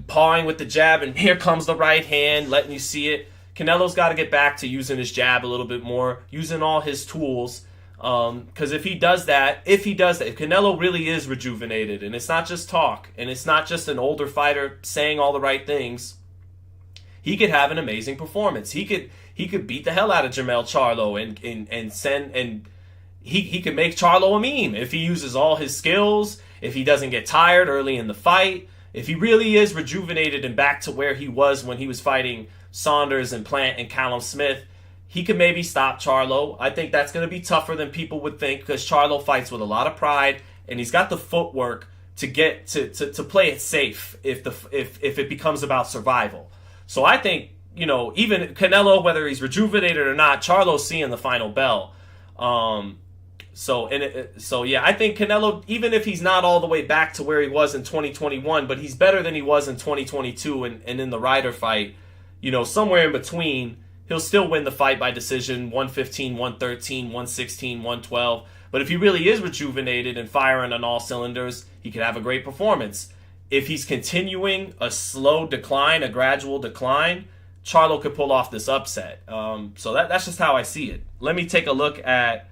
pawing with the jab, and here comes the right hand, letting you see it. Canelo's got to get back to using his jab a little bit more, using all his tools. Because if he does that, if Canelo really is rejuvenated, and it's not just talk, and it's not just an older fighter saying all the right things, he could have an amazing performance. He could beat the hell out of Jermell Charlo and he could make Charlo a meme if he uses all his skills, if he doesn't get tired early in the fight. If he really is rejuvenated and back to where he was when he was fighting Saunders and Plant and Callum Smith, he could maybe stop Charlo. I think that's going to be tougher than people would think because Charlo fights with a lot of pride and he's got the footwork to get to play it safe if it becomes about survival. So I think, even Canelo, whether he's rejuvenated or not, Charlo's seeing the final bell. So I think Canelo, even if he's not all the way back to where he was in 2021, but he's better than he was in 2022 and in the Ryder fight, somewhere in between, he'll still win the fight by decision, 115, 113, 116, 112. But if he really is rejuvenated and firing on all cylinders, he could have a great performance. If he's continuing a slow decline, a gradual decline, Charlo could pull off this upset. So that's just how I see it. Let me take a look at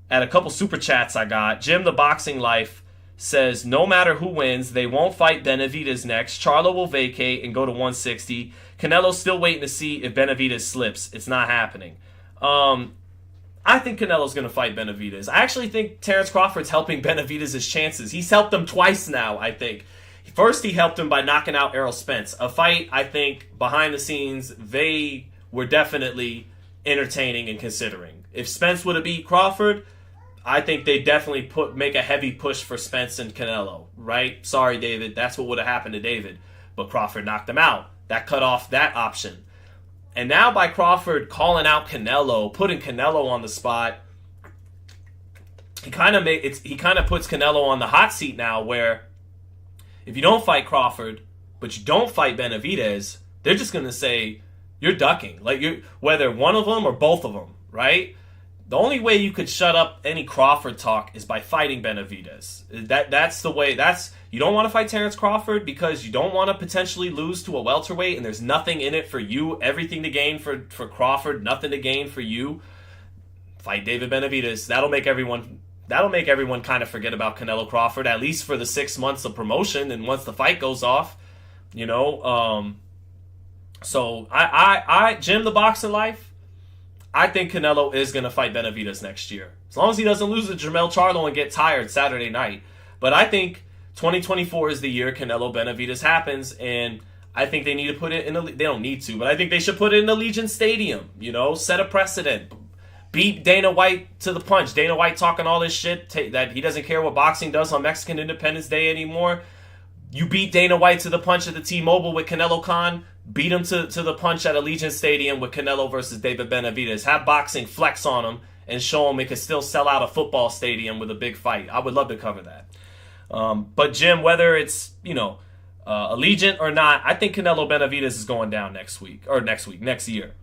a couple super chats I got. Jim the Boxing Life says, no matter who wins, they won't fight Benavidez next. Charlo will vacate and go to 160. Canelo's still waiting to see if Benavidez slips. It's not happening. I think Canelo's going to fight Benavidez. I actually think Terence Crawford's helping Benavidez's chances. He's helped him twice now, I think. First, he helped him by knocking out Errol Spence. A fight, I think, behind the scenes, they were definitely entertaining and considering. If Spence would have beat Crawford, I think they definitely make a heavy push for Spence and Canelo, right? Sorry, David, that's what would have happened to David. But Crawford knocked him out. That cut off that option. And now by Crawford calling out Canelo, putting Canelo on the spot, he kind of puts Canelo on the hot seat now, where if you don't fight Crawford, but you don't fight Benavidez, they're just gonna say you're ducking, like you're whether one of them or both of them, right? The only way you could shut up any Crawford talk is by fighting Benavidez. That's the way. You don't want to fight Terrence Crawford because you don't want to potentially lose to a welterweight, and there's nothing in it for you. Everything to gain for Crawford, nothing to gain for you. Fight David Benavidez. That'll make everyone kind of forget about Canelo Crawford, at least for the 6 months of promotion, and once the fight goes off, you know. So I Jim the Boxing Life, I think Canelo is going to fight Benavidez next year. As long as he doesn't lose to Jermell Charlo and get tired Saturday night. But I think 2024 is the year Canelo Benavidez happens, and I think they need to put it in they don't need to, but I think they should put it in Allegiant Stadium, you know, set a precedent. Beat Dana White to the punch. Dana White talking all this shit that he doesn't care what boxing does on Mexican Independence Day anymore. You beat Dana White to the punch at the T-Mobile with Canelo Khan. Beat him to the punch at Allegiant Stadium with Canelo versus David Benavidez. Have boxing flex on him and show him it could still sell out a football stadium with a big fight. I would love to cover that. But Jim, whether it's, Allegiant or not, I think Canelo Benavidez is going down next year.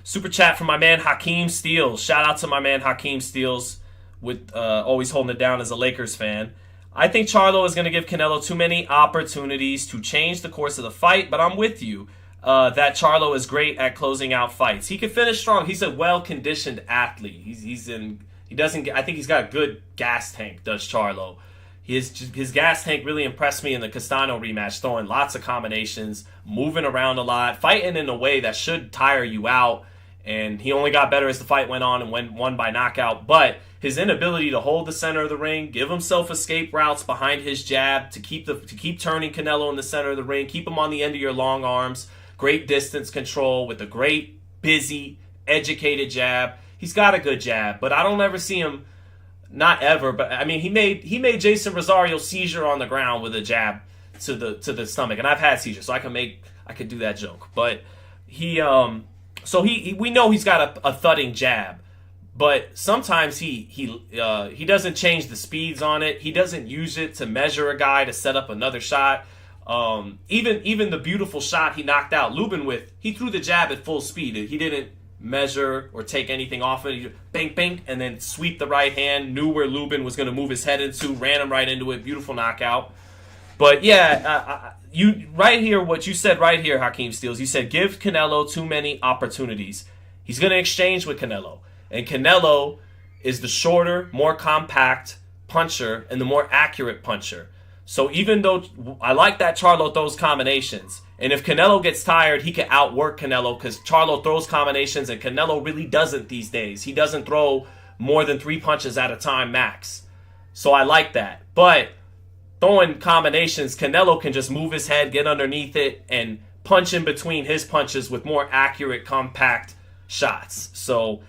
Super chat from my man Hakeem Steels. Shout out to my man Hakeem Steels with always holding it down as a Lakers fan. I think Charlo is going to give Canelo too many opportunities to change the course of the fight, but I'm with you that Charlo is great at closing out fights. He can finish strong. He's a well-conditioned athlete. I think he's got a good gas tank, does Charlo. His gas tank really impressed me in the Castano rematch, throwing lots of combinations, moving around a lot, fighting in a way that should tire you out. And he only got better as the fight went on and won by knockout. But his inability to hold the center of the ring, give himself escape routes behind his jab to keep turning Canelo in the center of the ring, keep him on the end of your long arms, great distance control with a great, busy, educated jab. He's got a good jab, but I don't ever see him, not ever, but I mean he made Jason Rosario seizure on the ground with a jab to the stomach, and I've had seizures, so I could do that joke. But we know he's got a thudding jab, but sometimes he doesn't change the speeds on it. He doesn't use it to measure a guy to set up another shot. Even the beautiful shot he knocked out Lubin with, he threw the jab at full speed. He didn't measure or take anything off it. He just bang, bang, and then sweep the right hand, knew where Lubin was going to move his head into, ran him right into it. Beautiful knockout. But yeah, what you said right here, Hakeem Steels, you said give Canelo too many opportunities. He's going to exchange with Canelo. And Canelo is the shorter, more compact puncher and the more accurate puncher. So even though I like that Charlo throws combinations, and if Canelo gets tired, he can outwork Canelo because Charlo throws combinations and Canelo really doesn't these days. He doesn't throw more than 3 punches at a time max. So I like that. But throwing combinations, Canelo can just move his head, get underneath it, and punch in between his punches with more accurate, compact shots. So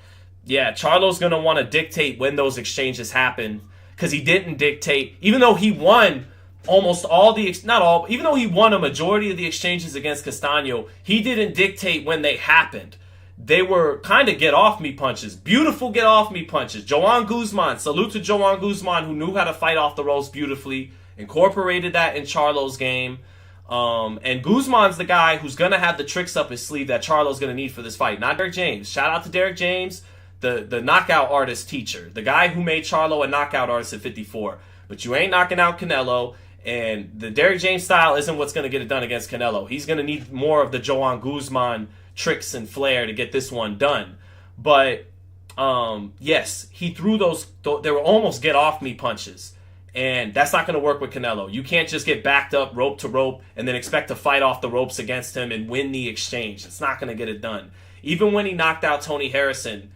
yeah, Charlo's going to want to dictate when those exchanges happen because he didn't dictate, even though he won almost all even though he won a majority of the exchanges against Castano, he didn't dictate when they happened. They were kind of get-off-me punches. Beautiful get-off-me punches. Joan Guzman, salute to Joan Guzman, who knew how to fight off the ropes beautifully, incorporated that in Charlo's game. And Guzman's the guy who's going to have the tricks up his sleeve that Charlo's going to need for this fight. Not Derek James. Shout out to Derek James, the knockout artist teacher. The guy who made Charlo a knockout artist at 54. But you ain't knocking out Canelo. And the Derek James style isn't what's going to get it done against Canelo. He's going to need more of the Joan Guzman tricks and flair to get this one done. But, yes, he threw those. They were almost get-off-me punches. And that's not going to work with Canelo. You can't just get backed up rope to rope and then expect to fight off the ropes against him and win the exchange. It's not going to get it done. Even when he knocked out Tony Harrison,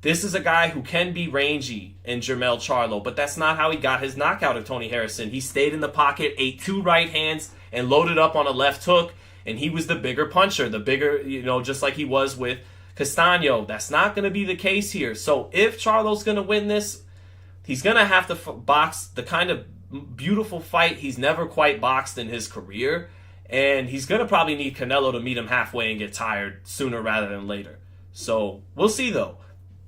this is a guy who can be rangy in Jermell Charlo, but that's not how he got his knockout of Tony Harrison. He stayed in the pocket, ate 2 right hands, and loaded up on a left hook, and he was the bigger puncher, just like he was with Castano. That's not going to be the case here. So if Charlo's going to win this, he's going to have to box the kind of beautiful fight he's never quite boxed in his career, and he's going to probably need Canelo to meet him halfway and get tired sooner rather than later. So we'll see, though.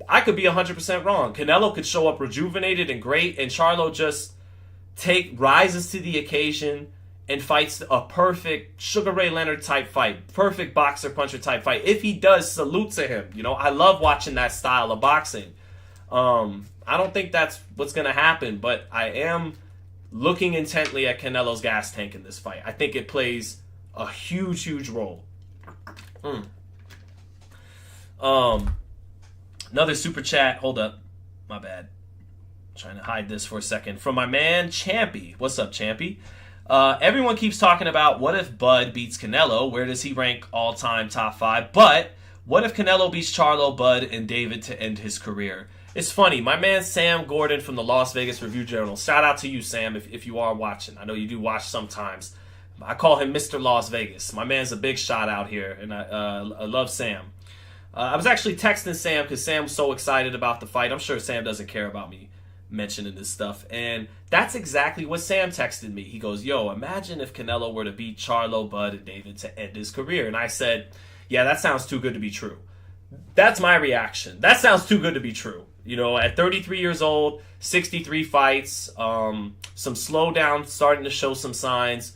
I could be 100% wrong. Canelo could show up rejuvenated and great, and Charlo just rises to the occasion and fights a perfect Sugar Ray Leonard type fight, perfect boxer puncher type fight. If he does, salute to him. You know, I love watching that style of boxing. I don't think that's what's going to happen, but I am looking intently at Canelo's gas tank in this fight. I think it plays a huge, huge role. Another super chat. Hold up. My bad. Trying to hide this for a second. From my man, Champy. What's up, Champy? Everyone keeps talking about what if Bud beats Canelo? Where does he rank all-time top 5? But what if Canelo beats Charlo, Bud, and David to end his career? It's funny. My man Sam Gordon from the Las Vegas Review-Journal. Shout out to you, Sam, if you are watching. I know you do watch sometimes. I call him Mr. Las Vegas. My man's a big shot out here, and I love Sam. I was actually texting Sam because Sam was so excited about the fight. I'm sure Sam doesn't care about me mentioning this stuff. And that's exactly what Sam texted me. He goes, yo, imagine if Canelo were to beat Charlo, Bud, and David to end his career. And I said, yeah, that sounds too good to be true. That's my reaction. That sounds too good to be true. You know, at 33 years old, 63 fights, some slowdown starting to show some signs.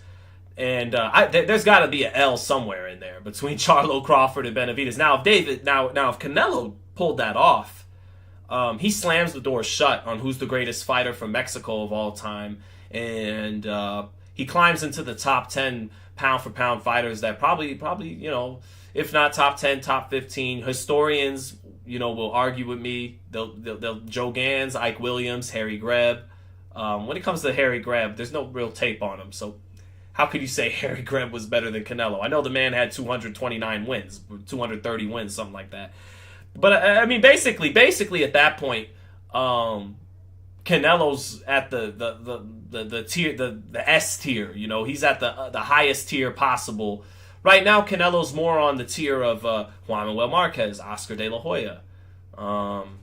And there's got to be an L somewhere in there between Charlo, Crawford, and Benavidez. Now, if Canelo pulled that off, he slams the door shut on who's the greatest fighter from Mexico of all time, and he climbs into the top 10 pound for pound fighters that probably you know, if not top 10, top 15. Historians, you know, will argue with me. They'll Joe Gans, Ike Williams, Harry Greb. When it comes to Harry Greb, there's no real tape on him, so how could you say Harry Greb was better than Canelo? I know the man had 229 wins, 230 wins, something like that. But I mean, basically at that point, Canelo's at the tier, the S tier. You know, he's at the highest tier possible. Right now, Canelo's more on the tier of Juan Manuel Marquez, Oscar De La Hoya. I'm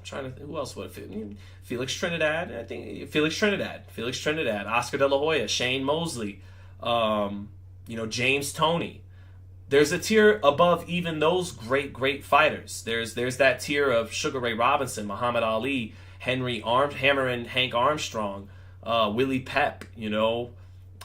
trying to, who else would it? Felix Trinidad. I think Felix Trinidad, Oscar De La Hoya, Shane Mosley, you know, James Toney. There's a tier above even those great fighters. There's that tier of Sugar Ray Robinson, Muhammad Ali, Hammer and Hank Armstrong, Willie Pep, you know,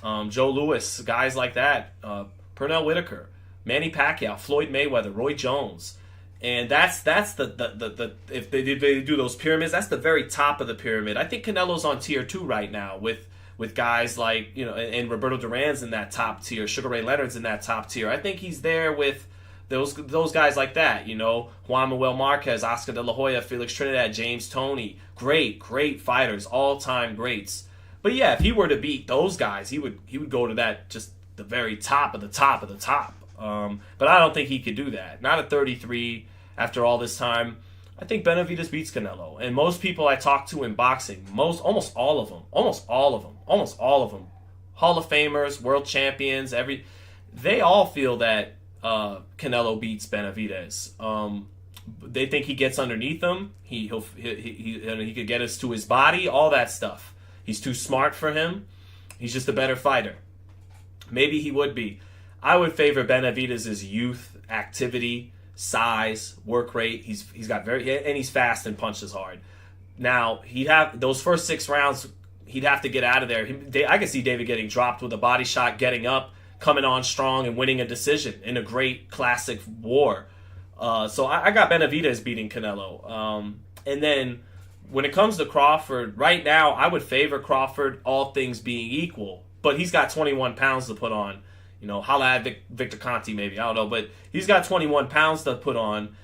Joe Louis, guys like that, Pernell Whitaker, Manny Pacquiao, Floyd Mayweather, Roy Jones. And that's the if they do those pyramids, that's the very top of the pyramid. I think Canelo's on tier 2 right now with guys like, you know, and Roberto Duran's in that top tier, Sugar Ray Leonard's in that top tier. I think he's there with those guys like that, you know, Juan Manuel Marquez, Oscar De La Hoya, Felix Trinidad, James Toney, great fighters, all-time greats. But yeah, if he were to beat those guys, he would go to that, just the very top of the top of the top. But I don't think he could do that. Not at 33 after all this time. I think Benavidez beats Canelo. And most people I talk to in boxing, almost all of them, Hall of Famers, world champions, they all feel that Canelo beats Benavidez. They think he gets underneath him. He could get us to his body, all that stuff. He's too smart for him. He's just a better fighter. Maybe he would be. I would favor Benavidez's youth, activity, size, work rate. He's fast and punches hard. Now, he'd have those first 6 rounds, he'd have to get out of there. I could see David getting dropped with a body shot, getting up, coming on strong, and winning a decision in a great classic war. So I got Benavidez beating Canelo. And then when it comes to Crawford, right now, I would favor Crawford, all things being equal. But he's got 21 pounds to put on. You know, holla at Victor Conte maybe. I don't know. But he's got 21 pounds to put on.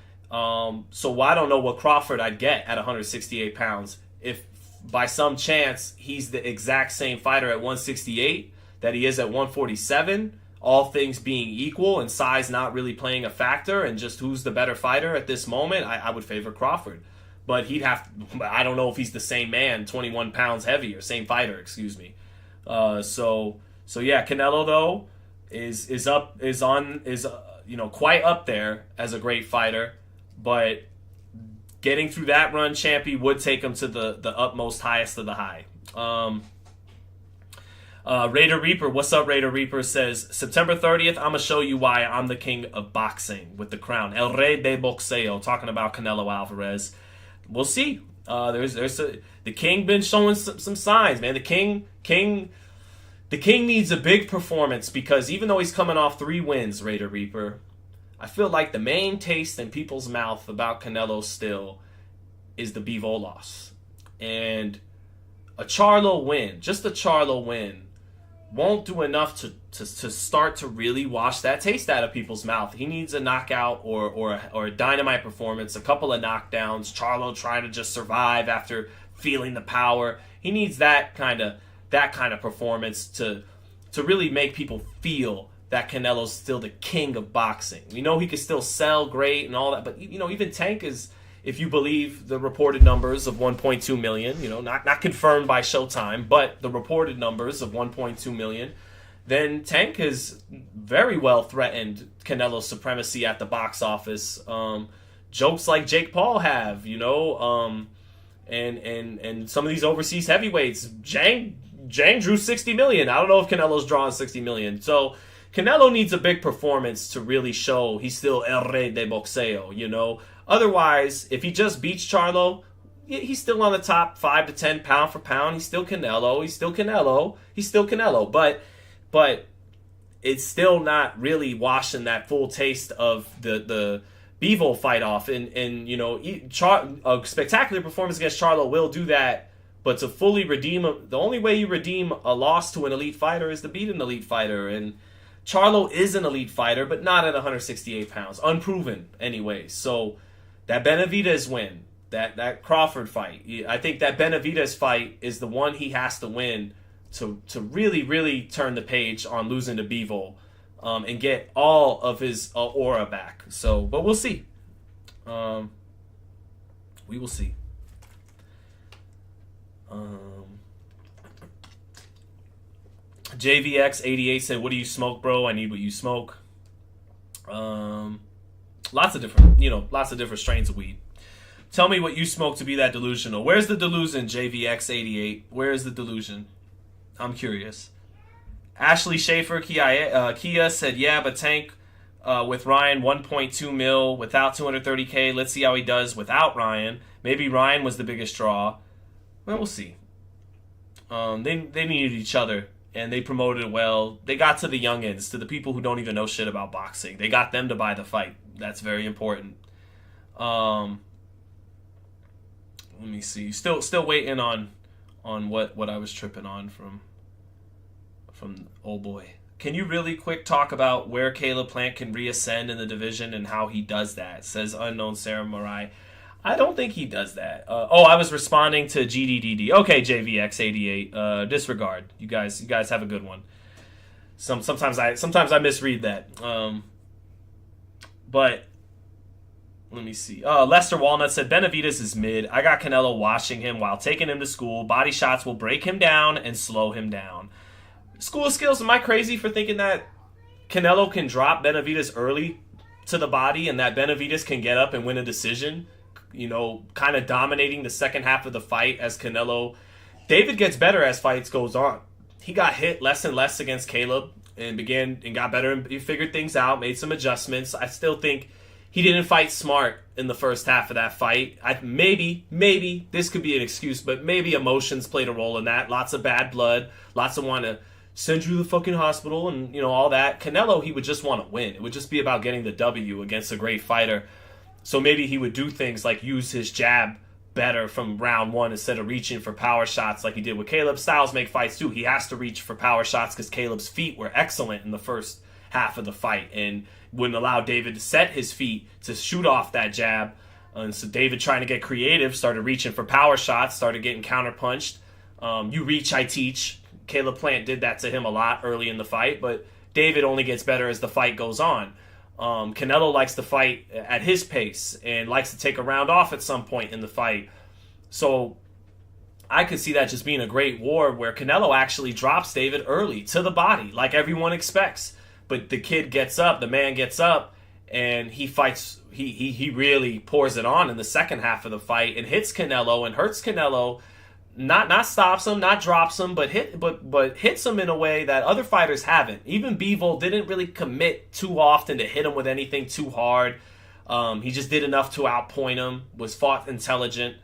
So I don't know what Crawford I'd get at 168 pounds. If by some chance he's the exact same fighter at 168 that he is at 147, all things being equal and size not really playing a factor and just who's the better fighter at this moment, I would favor Crawford. But I don't know if he's the same man, 21 pounds heavier, same fighter, excuse me. So yeah, Canelo though is quite up there as a great fighter, but getting through that run, Champy would take him to the utmost highest of the high. Raider Reaper, what's up, Raider Reaper, says, September 30th, I'm going to show you why I'm the king of boxing with the crown. El Rey de Boxeo, talking about Canelo Alvarez. We'll see. The king been showing some signs, man. The king needs a big performance because even though he's coming off 3 wins, Raider Reaper, I feel like the main taste in people's mouth about Canelo still is the Bivol loss. And a Charlo win, just a Charlo win, won't do enough to start to really wash that taste out of people's mouth. He needs a knockout or a dynamite performance, a couple of knockdowns, Charlo trying to just survive after feeling the power. He needs that kind of performance to really make people feel that Canelo's still the king of boxing. We know he can still sell great and all that, but even Tank is, if you believe the reported numbers of 1.2 million, not confirmed by Showtime, but the reported numbers of 1.2 million, then Tank has very well threatened Canelo's supremacy at the box office. Jokes like Jake Paul have, and some of these overseas heavyweights. Zhang drew 60 million. I don't know if Canelo's drawing 60 million. So Canelo needs a big performance to really show he's still El Rey de Boxeo, Otherwise, if he just beats Charlo, he's still on the top 5 to 10 pound for pound. He's still Canelo. But it's still not really washing that full taste of the Bivol fight off. And a spectacular performance against Charlo will do that. But to fully redeem the only way you redeem a loss to an elite fighter is to beat an elite fighter. And Charlo is an elite fighter, but not at 168 pounds. Unproven, anyway. So that Benavidez win, that Crawford fight, I think that Benavidez fight is the one he has to win to really, really turn the page on losing to Bivol and get all of his aura back. So, but we'll see. We will see. JVX88 said, "What do you smoke, bro? I need what you smoke." Lots of different strains of weed. Tell me what you smoke to be that delusional. Where's the delusion, JVX88? Where is the delusion? I'm curious. Ashley Schaefer, Kia said, "Yeah, but Tank with Ryan 1.2 mil without 230K. Let's see how he does without Ryan. Maybe Ryan was the biggest draw. Well, we'll see. They needed each other." And they promoted it well. They got to the youngins, to the people who don't even know shit about boxing. They got them to buy the fight. That's very important. Let me see. Still waiting on what I was tripping on from old boy. Can you really quick talk about where Caleb Plant can reascend in the division and how he does that? Says Unknown Samurai. I don't think he does that. I was responding to GDDD. Okay, JVX88. Disregard. You guys have a good one. Sometimes I misread that. But let me see. Lester Walnut said Benavidez is mid. I got Canelo watching him while taking him to school. Body shots will break him down and slow him down. School skills. Am I crazy for thinking that Canelo can drop Benavidez early to the body and that Benavidez can get up and win a decision? Kind of dominating the second half of the fight as Canelo. David gets better as fights goes on. He got hit less and less against Caleb and got better and he figured things out, made some adjustments. I still think he didn't fight smart in the first half of that fight. Maybe this could be an excuse, but maybe emotions played a role in that. Lots of bad blood, lots of want to send you to the fucking hospital and all that. Canelo, he would just want to win. It would just be about getting the W against a great fighter. So maybe he would do things like use his jab better from round one instead of reaching for power shots like he did with Caleb. Styles make fights too. He has to reach for power shots because Caleb's feet were excellent in the first half of the fight and wouldn't allow David to set his feet to shoot off that jab. And so David, trying to get creative, started reaching for power shots, started getting counterpunched. You reach, I teach. Caleb Plant did that to him a lot early in the fight, but David only gets better as the fight goes on. Canelo likes to fight at his pace and likes to take a round off at some point in the fight. So I could see that just being a great war where Canelo actually drops David early to the body like everyone expects. But the kid gets up, the man gets up, and he fights. He really pours it on in the second half of the fight and hits Canelo and hurts Canelo not stops him, not drops him, but hits him in a way that other fighters haven't. Even Bivol didn't really commit too often to hit him with anything too hard. He just did enough to outpoint him, was fought intelligent.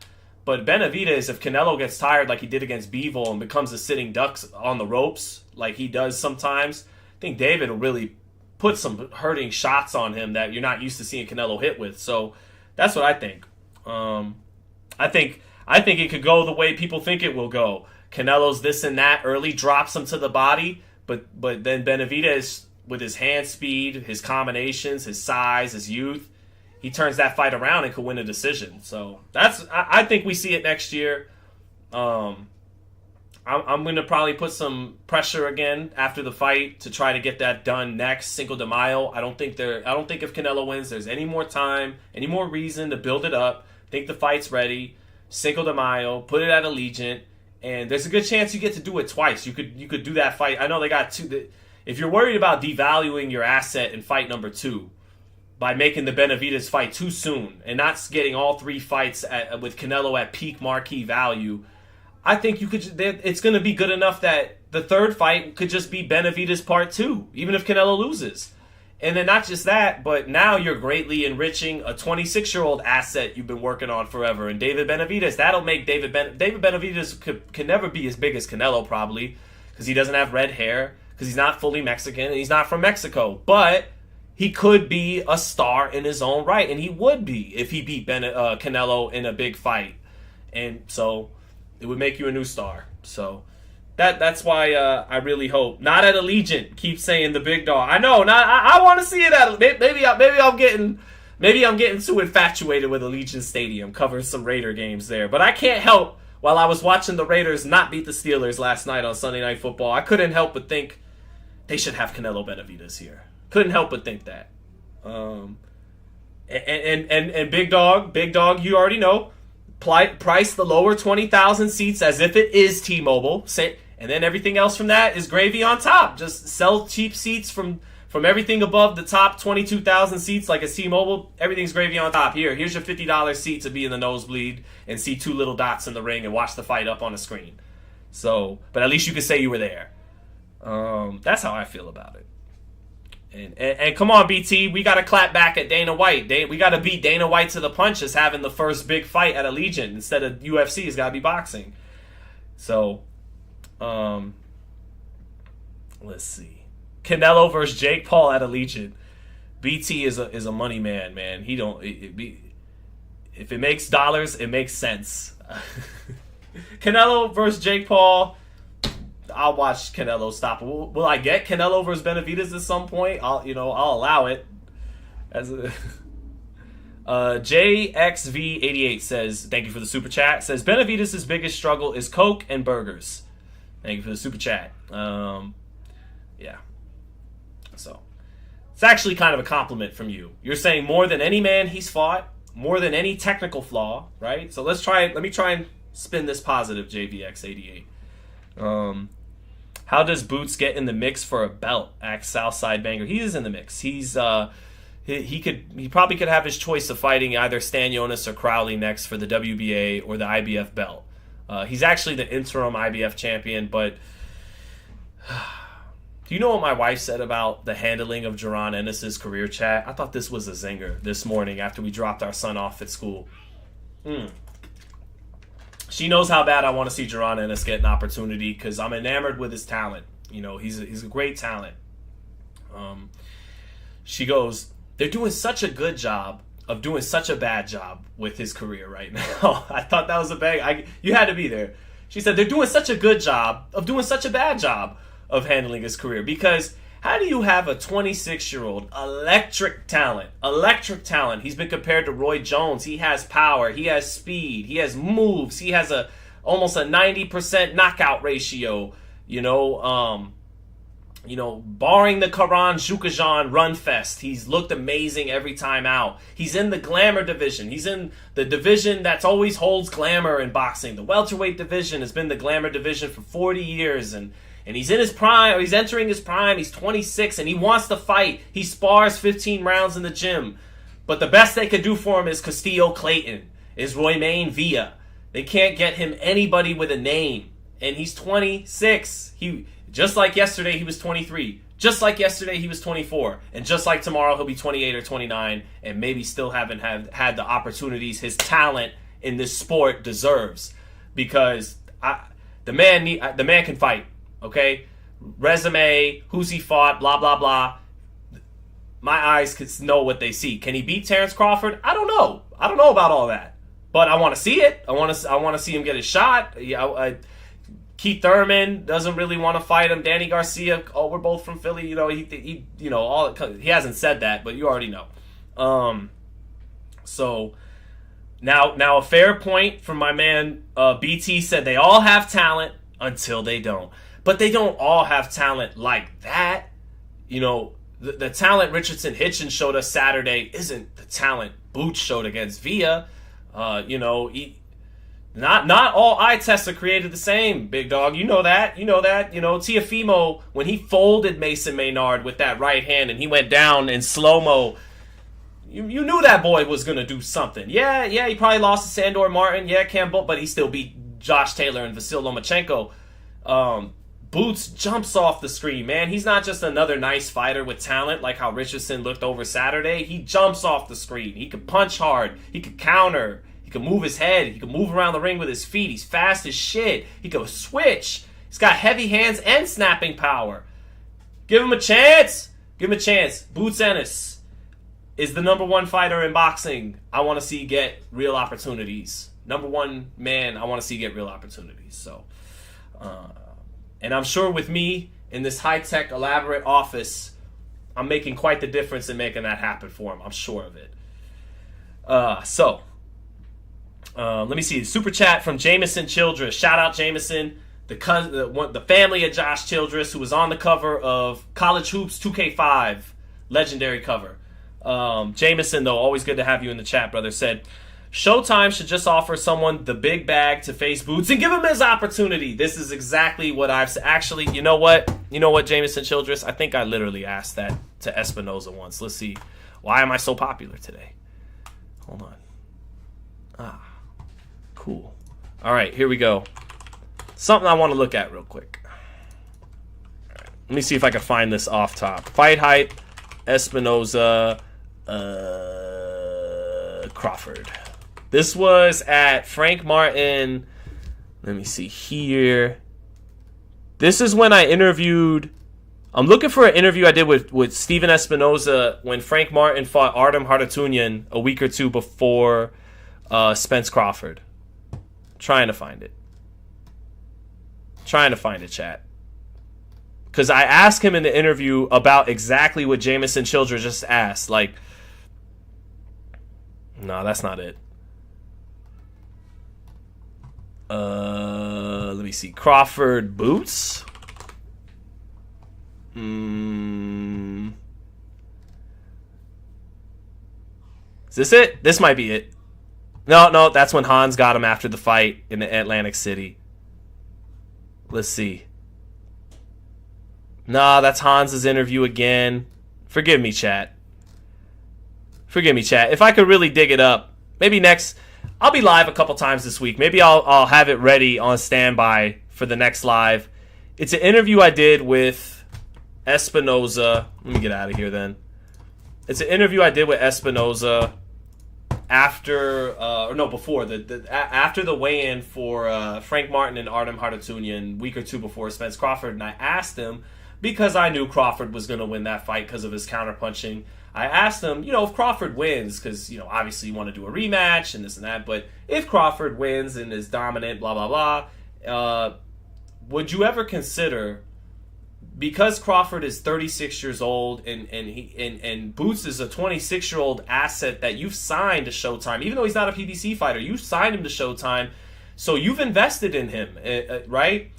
But Benavidez, if Canelo gets tired like he did against Bivol and becomes a sitting duck on the ropes like he does sometimes, I think David will really put some hurting shots on him that you're not used to seeing Canelo hit with. So that's what I think. I think it could go the way people think it will go. Canelo's this and that early, drops him to the body, but then Benavidez, with his hand speed, his combinations, his size, his youth, he turns that fight around and could win a decision. So I think we see it next year. I'm going to probably put some pressure again after the fight to try to get that done next Cinco de Mayo. I don't think if Canelo wins, there's any more time, any more reason to build it up. I think the fight's ready. Cinco de Mayo, put it at Allegiant, and there's a good chance you get to do it twice. You could do that fight. I know they got two. If you're worried about devaluing your asset in fight number 2 by making the Benavidez fight too soon and not getting all 3 fights with Canelo at peak marquee value, I think you could. It's going to be good enough that the 3rd fight could just be Benavidez part 2, even if Canelo loses. And then not just that, but now you're greatly enriching a 26-year-old asset you've been working on forever. And David Benavidez, that'll make David Benavidez can never be as big as Canelo probably because he doesn't have red hair, because he's not fully Mexican, and he's not from Mexico. But he could be a star in his own right, and he would be if he beat Canelo in a big fight. And so it would make you a new star. So that's why I really hope. Not at Allegiant. Keep saying the big dog. I know. I want to see it at. Maybe I'm getting too infatuated with Allegiant Stadium, covering some Raider games there. But I can't help, while I was watching the Raiders not beat the Steelers last night on Sunday Night Football, I couldn't help but think they should have Canelo Benavidez here. Couldn't help but think that. And Big Dog, you already know. Price the lower 20,000 seats as if it is T-Mobile. And then everything else from that is gravy on top. Just sell cheap seats from everything above the top 22,000 seats like a T-Mobile. Everything's gravy on top. Here's your $50 seat to be in the nosebleed and see 2 little dots in the ring and watch the fight up on the screen. So, but at least you can say you were there. That's how I feel about it. And come on, BT, we got to clap back at Dana White. We got to beat Dana White to the punch as having the first big fight at Allegiant instead of UFC. It's got to be boxing. So, let's see. Canelo versus Jake Paul at Allegiant. BT is a money man. He don't. If it makes dollars, it makes sense. Canelo versus Jake Paul. I'll watch Canelo stop. Will I get Canelo versus Benavidez at some point? I'll allow it. As a JXV88 says, thank you for the super chat. Says Benavidez' biggest struggle is Coke and burgers. Thank you for the super chat. Yeah. So it's actually kind of a compliment from you. You're saying more than any man he's fought, more than any technical flaw, right? So let me try and spin this positive, JVX88. How does Boots get in the mix for a belt? Ask Southside Banger. He is in the mix. He's he probably could have his choice of fighting either Stan Jonas or Crowley next for the WBA or the IBF belt. He's actually the interim IBF champion, but do you know what my wife said about the handling of Jaron Ennis's career chat? I thought this was a zinger this morning after we dropped our son off at school. She knows how bad I want to see Jaron Ennis get an opportunity because I'm enamored with his talent. You know, he's a great talent. She goes, they're doing such a good job of doing such a bad job with his career right now. I thought that was a bang. You had to be there. She said, they're doing such a good job of doing such a bad job of handling his career. Because how do you have a 26-year-old electric talent? He's been compared to Roy Jones. He has power. He has speed. He has moves. He has almost a 90% knockout ratio. Barring the Karan Zhukajan run fest, he's looked amazing every time out. He's in the glamour division. He's in the division that's always holds glamour in boxing. The welterweight division has been the glamour division for 40 years, and he's in his prime, or he's entering his prime. He's 26, and he wants to fight. He spars 15 rounds in the gym. But the best they could do for him is Castillo Clayton, is Roymaine Villa. They can't get him anybody with a name. And he's 26. Just like yesterday, he was 23. Just like yesterday, he was 24. And just like tomorrow, he'll be 28 or 29 and maybe still haven't had the opportunities his talent in this sport deserves. Because the man can fight, okay? Resume, who's he fought, blah, blah, blah. My eyes could know what they see. Can he beat Terrence Crawford? I don't know. I don't know about all that. But I want to see it. I want to see him get a shot. Keith Thurman doesn't really want to fight him. Danny Garcia, we're both from Philly. He hasn't said that, but you already know. So now a fair point from my man BT said they all have talent until they don't. But they don't all have talent like that. The talent Richardson Hitchens showed us Saturday isn't the talent Boots showed against Villa. Not all eye tests are created the same, big dog. You know that. Teofimo, when he folded Mason Maynard with that right hand and he went down in slow-mo, you knew that boy was going to do something. Yeah, he probably lost to Sandor Martin. Yeah, Campbell, but he still beat Josh Taylor and Vasil Lomachenko. Boots jumps off the screen, man. He's not just another nice fighter with talent like how Richardson looked over Saturday. He jumps off the screen. He can punch hard. He can counter. He can move his head. He can move around the ring with his feet. He's fast as shit. He can switch. He's got heavy hands and snapping power. Give him a chance. Give him a chance. Boots Ennis is the number one fighter in boxing I want to see get real opportunities. Number one man I want to see get real opportunities. So, and I'm sure with me in this high-tech, elaborate office, I'm making quite the difference in making that happen for him. I'm sure of it. Let me see. Super chat from Jameson Childress. Shout out Jameson, the family of Josh Childress, who was on the cover of College Hoops 2K5, legendary cover. Jameson, though, always good to have you in the chat, brother, said, Showtime should just offer someone the big bag to face Boots and give him his opportunity. This is exactly what I've said. Actually, you know what, Jameson Childress? I think I literally asked that to Espinoza once. Let's see. Why am I so popular today? Hold on. Cool. All right, here we go. Something I want to look at real quick. All right, let me see if I can find this off top. FightHype, Espinoza, Crawford. This was at Frank Martin. Let me see here. This is when I interviewed. I'm looking for an interview I did with Steven Espinoza when Frank Martin fought Artem Hardatunyan a week or two before Spence Crawford. Trying to find it, chat. Because I asked him in the interview about exactly what Jameson Childress just asked. Like, no, that's not it. Let me see. Crawford Boots. Is this it? This might be it. No, that's when Hans got him after the fight in Atlantic City. Let's see. Nah, that's Hans's interview again. Forgive me, chat. If I could really dig it up, maybe next. I'll be live a couple times this week. Maybe I'll have it ready on standby for the next live. It's an interview I did with Espinoza. Let me get out of here then. It's an interview I did with Espinoza after the weigh-in for Frank Martin and Artem Hardatunyan, week or two before Spence Crawford, and I asked him, because I knew Crawford was going to win that fight because of his counterpunching, I asked him, if Crawford wins, because, obviously you want to do a rematch and this and that, but if Crawford wins and is dominant, blah, blah, blah, would you ever consider, because Crawford is 36 years old and Boots is a 26-year-old asset that you've signed to Showtime, even though he's not a PBC fighter, you signed him to Showtime, so you've invested in him, right?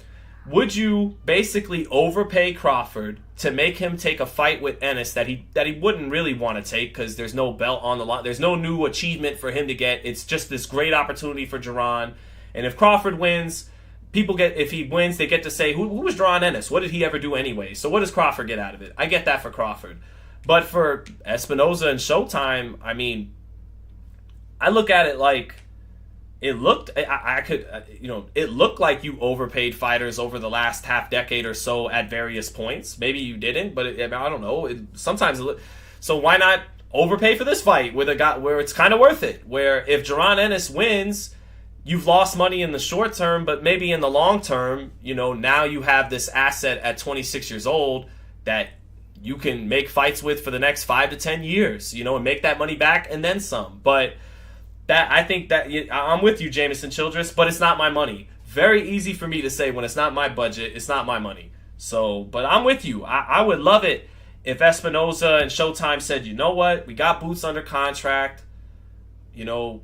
Would you basically overpay Crawford to make him take a fight with Ennis that he wouldn't really want to take because there's no belt on the line, there's no new achievement for him to get, it's just this great opportunity for Jaron, and if Crawford wins, if he wins, they get to say, who was Jaron Ennis? What did he ever do anyway? So what does Crawford get out of it? I get that for Crawford. But for Espinoza and Showtime, I mean, I look at it like, it looked I could it looked like you overpaid fighters over the last half decade or so at various points. Maybe you didn't, but I don't know. So why not overpay for this fight with a guy where it's kind of worth it? Where if Jaron Ennis wins, you've lost money in the short term, but maybe in the long term, now you have this asset at 26 years old that you can make fights with for the next 5 to 10 years, and make that money back and then some. But I think that I'm with you, Jamison Childress, but it's not my money. Very easy for me to say when it's not my budget, it's not my money. So, but I'm with you. I would love it if Espinoza and Showtime said, you know what, we got Boots under contract, We'll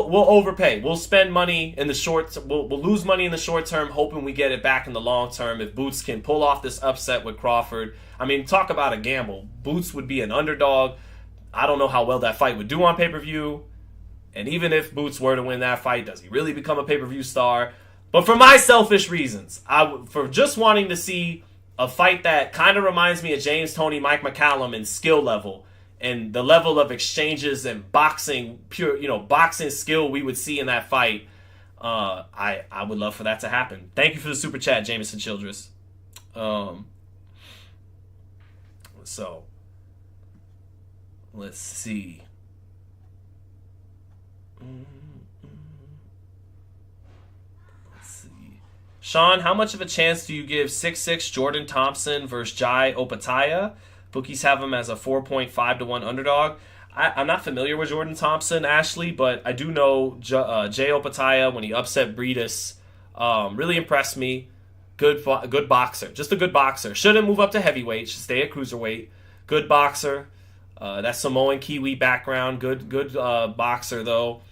overpay. We'll spend money in the short. We'll lose money in the short term, hoping we get it back in the long term. If Boots can pull off this upset with Crawford, I mean, talk about a gamble. Boots would be an underdog. I don't know how well that fight would do on pay-per-view. And even if Boots were to win that fight, does he really become a pay-per-view star? But for my selfish reasons, for just wanting to see a fight that kind of reminds me of James Toney, Mike McCallum in skill level. And the level of exchanges and boxing, boxing skill we would see in that fight, I would love for that to happen. Thank you for the super chat, Jamison Childress. So, let's see. Let's see. Sean, how much of a chance do you give 6'6" Jordan Thompson versus Jai Opataya? Bookies have him as a 4.5 to 1 underdog. I'm not familiar with Jordan Thompson, Ashley, but I do know Jai Opataya, when he upset Breedis, really impressed me. Good boxer. Just a good boxer. Shouldn't move up to heavyweight. Should stay at cruiserweight. Good boxer. That Samoan Kiwi background. Good boxer, though,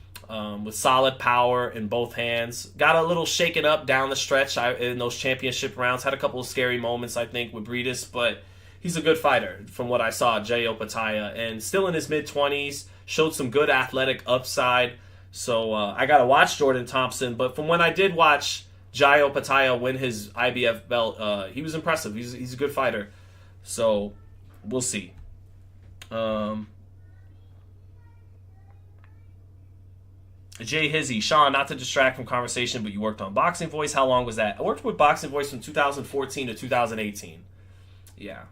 with solid power in both hands. Got a little shaken up down the stretch in those championship rounds. Had a couple of scary moments, I think, with Breedis, but he's a good fighter from what I saw, Jai Opataya, and still in his mid-20s, showed some good athletic upside. So I got to watch Jordan Thompson, but from when I did watch Jai Opataya win his IBF belt, he was impressive. He's a good fighter. So we'll see. Jay Hizzy, Sean, not to distract from conversation, but you worked on Boxing Voice. How long was that? I worked with Boxing Voice from 2014 to 2018. Yeah.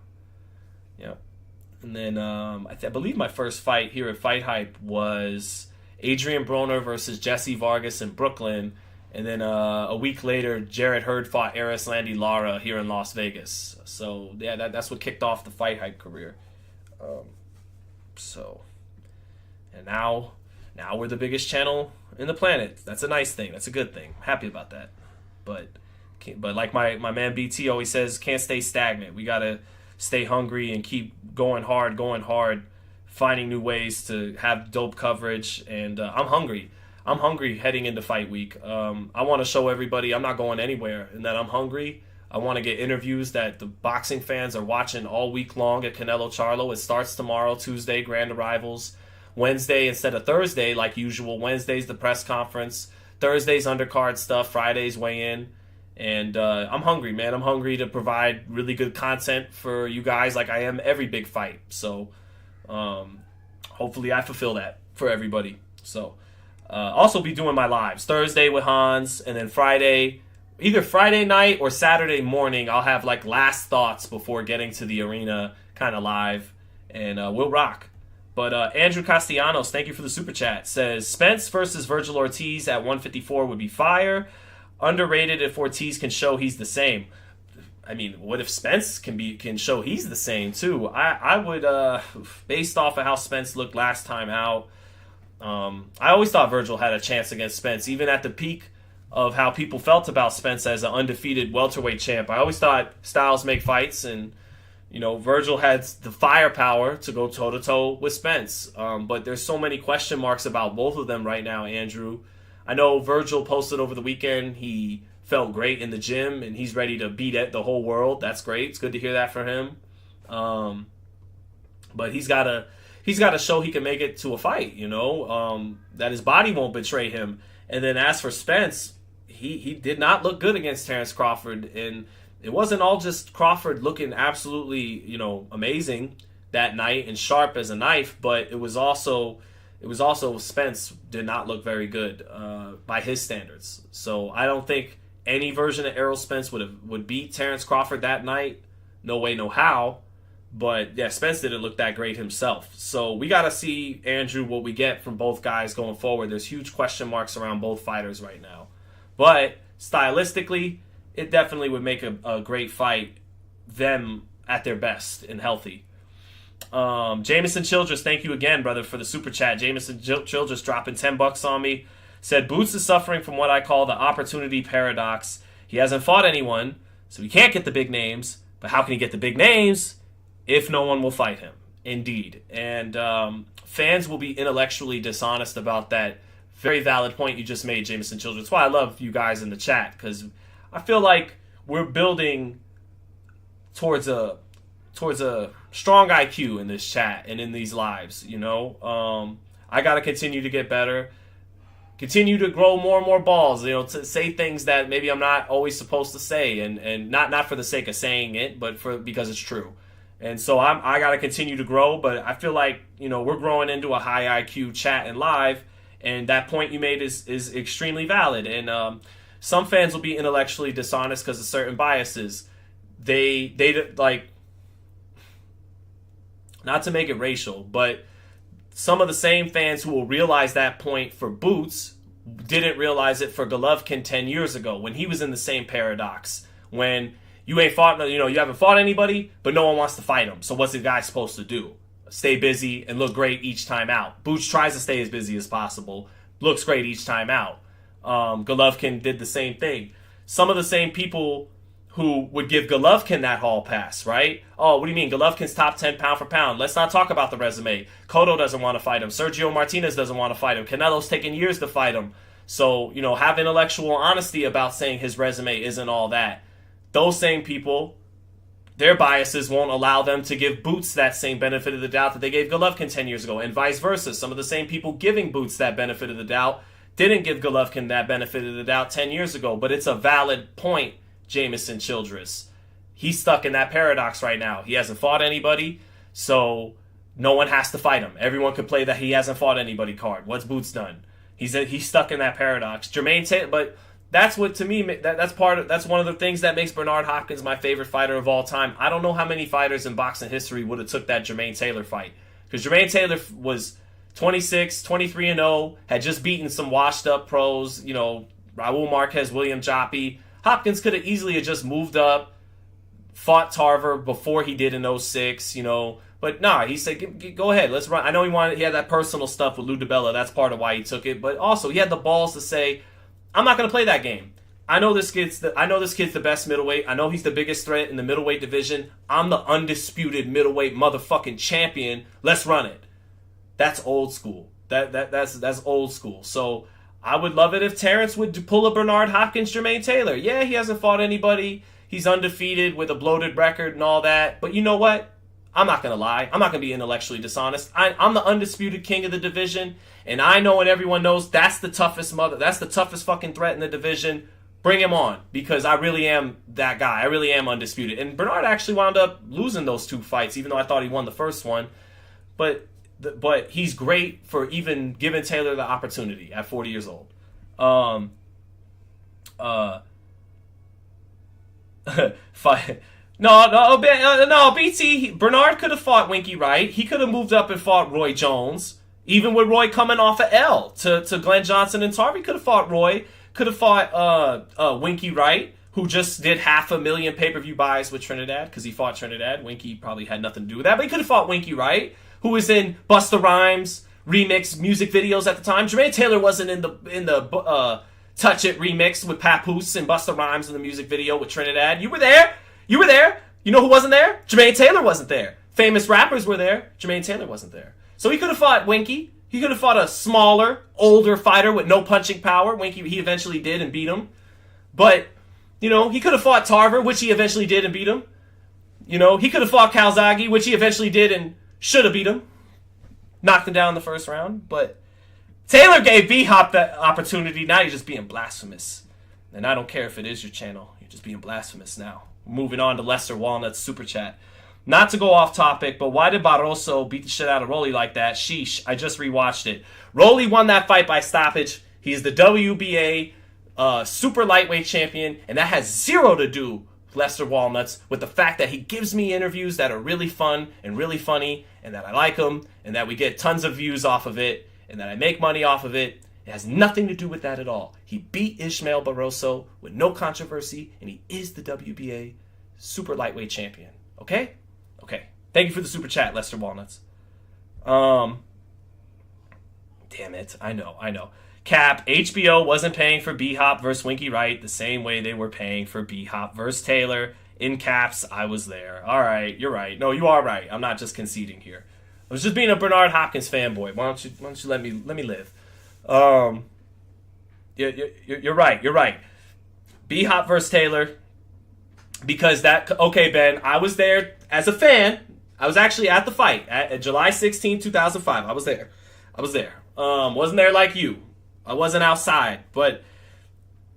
And then I believe my first fight here at FightHype was Adrian Broner versus Jesse Vargas in Brooklyn. And then a week later, Jarrett Hurd fought Eris Landy Lara here in Las Vegas. So, yeah, that's what kicked off the FightHype career. And now we're the biggest channel in the planet. That's a nice thing. That's a good thing. I'm happy about that. But like my man BT always says, can't stay stagnant. We got to stay hungry and keep going hard, finding new ways to have dope coverage. And I'm hungry. I'm hungry heading into fight week. I want to show everybody I'm not going anywhere and that I'm hungry. I want to get interviews that the boxing fans are watching all week long at Canelo Charlo. It starts tomorrow, Tuesday, grand arrivals. Wednesday instead of Thursday, like usual. Wednesday's the press conference. Thursday's undercard stuff. Friday's weigh-in. And I'm hungry, man. I'm hungry to provide really good content for you guys like I am every big fight. So hopefully I fulfill that for everybody. So also be doing my lives. Thursday with Hans, and then Friday, either Friday night or Saturday morning, I'll have like last thoughts before getting to the arena kind of live. And we'll rock. But Andrew Castellanos, thank you for the super chat, says Spence versus Virgil Ortiz at 154 would be fire. Underrated if Ortiz can show he's the same. I mean, what if Spence can show he's the same too? I would, based off of how Spence looked last time out, I always thought Virgil had a chance against Spence, even at the peak of how people felt about Spence as an undefeated welterweight champ. I always thought styles make fights, and Virgil had the firepower to go toe-to-toe with Spence. But there's so many question marks about both of them right now, Andrew. I know Virgil posted over the weekend he felt great in the gym and he's ready to beat the whole world. That's great. It's good to hear that from him. But he's got to show he can make it to a fight, that his body won't betray him. And then as for Spence, he did not look good against Terrence Crawford, and it wasn't all just Crawford looking absolutely, amazing that night and sharp as a knife, but it was also it was also Spence did not look very good by his standards. So I don't think any version of Errol Spence would beat Terrence Crawford that night. No way, no how. But yeah, Spence didn't look that great himself. So we got to see, Andrew, what we get from both guys going forward. There's huge question marks around both fighters right now. But stylistically, it definitely would make a great fight, them at their best and healthy. Jameson Childress, thank you again, brother, for the super chat. Jameson Childress dropping $10 on me. Said, Boots is suffering from what I call the opportunity paradox. He hasn't fought anyone, so he can't get the big names. But how can he get the big names if no one will fight him? Indeed. And fans will be intellectually dishonest about that very valid point you just made, Jameson Childress. That's why I love you guys in the chat, because I feel like we're building towards a strong IQ in this chat and in these lives, you know. I got to continue to get better, continue to grow more and more balls, you know, to say things that maybe I'm not always supposed to say, and not for the sake of saying it, but because it's true. And so I got to continue to grow, but I feel like, you know, we're growing into a high IQ chat and live, and that point you made is extremely valid. And some fans will be intellectually dishonest because of certain biases. They like, not to make it racial, but some of the same fans who will realize that point for Boots didn't realize it for Golovkin 10 years ago when he was in the same paradox. When you ain't fought, you know, you haven't fought anybody, but no one wants to fight him. So what's the guy supposed to do? Stay busy and look great each time out. Boots tries to stay as busy as possible, looks great each time out. Golovkin did the same thing. Some of the same people who would give Golovkin that hall pass, right? Oh, what do you mean? Golovkin's top 10 pound for pound. Let's not talk about the resume. Cotto doesn't want to fight him. Sergio Martinez doesn't want to fight him. Canelo's taken years to fight him. So, you know, have intellectual honesty about saying his resume isn't all that. Those same people, their biases won't allow them to give Boots that same benefit of the doubt that they gave Golovkin 10 years ago, and vice versa. Some of the same people giving Boots that benefit of the doubt didn't give Golovkin that benefit of the doubt 10 years ago. But it's a valid point, Jameson Childress. He's stuck in that paradox right now. He hasn't fought anybody, so no one has to fight him. Everyone could play that he hasn't fought anybody card. What's Boots done? He's stuck in that paradox. Jermaine Taylor, but that's what, to me, that's one of the things that makes Bernard Hopkins my favorite fighter of all time. I don't know how many fighters in boxing history would have took that Jermaine Taylor fight, because Jermaine Taylor was 26, 23-0, had just beaten some washed up pros, you know, Raul Marquez, William Joppy. Hopkins could have easily just moved up, fought Tarver before he did in 06, you know. But nah, he said, go ahead, let's run. I know he had that personal stuff with Lou DiBella. That's part of why he took it. But also, he had the balls to say, I'm not going to play that game. I know this kid's the best middleweight. I know he's the biggest threat in the middleweight division. I'm the undisputed middleweight motherfucking champion. Let's run it. That's old school. That's old school. So I would love it if Terrence would pull a Bernard Hopkins, Jermaine Taylor. Yeah, he hasn't fought anybody. He's undefeated with a bloated record and all that. But you know what? I'm not going to lie. I'm not going to be intellectually dishonest. I'm the undisputed king of the division. And I know, and everyone knows, that's the toughest fucking threat in the division. Bring him on, because I really am that guy. I really am undisputed. And Bernard actually wound up losing those two fights, even though I thought he won the first one. But he's great for even giving Taylor the opportunity at 40 years old. No, BT, Bernard could have fought Winky Wright. He could have moved up and fought Roy Jones. Even with Roy coming off a L to Glenn Johnson and Tarver, could have fought Roy. Could have fought Winky Wright, who just did 500,000 pay-per-view buys with Trinidad, because he fought Trinidad. Winky probably had nothing to do with that, but he could have fought Winky Wright, who was in Busta Rhymes remix music videos at the time. Jermaine Taylor wasn't in the Touch It remix with Papoose and Busta Rhymes in the music video with Trinidad. You were there. You know who wasn't there? Jermaine Taylor wasn't there. Famous rappers were there. Jermaine Taylor wasn't there. So he could have fought Winky. He could have fought a smaller, older fighter with no punching power. Winky, he eventually did and beat him. But, you know, he could have fought Tarver, which he eventually did and beat him. You know, he could have fought Calzaghe, which he eventually did and should have beat him. Knocked him down in the first round. But Taylor gave B-Hop that opportunity. Now you're just being blasphemous. And I don't care if it is your channel. You're just being blasphemous now. Moving on to Lester Walnut's Super Chat. not to go off topic, but why did Barroso beat the shit out of Rolly like that? Sheesh, I just rewatched it. Rolly won that fight by stoppage. He's the WBA super lightweight champion, and that has zero to do, Lester Walnuts, with the fact that he gives me interviews that are really fun and really funny, and that I like them, and that we get tons of views off of it, and that I make money off of it. It has nothing to do with that at all. He beat Ismael Barroso with no controversy, and he is the WBA super lightweight champion. Okay? Okay. Thank you for the super chat, Lester Walnuts. Damn it. I know. Cap, HBO wasn't paying for B-Hop versus Winky Wright the same way they were paying for B-Hop versus Taylor. In caps, I was there. All right, you're right. No, you are right. I'm not just conceding here. I was just being a Bernard Hopkins fanboy. Why don't you let me live? You're right. You're right. B-Hop versus Taylor. Because okay, Ben, I was there as a fan. I was actually at the fight at July 16, 2005. I was there. Wasn't there like you. I wasn't outside. But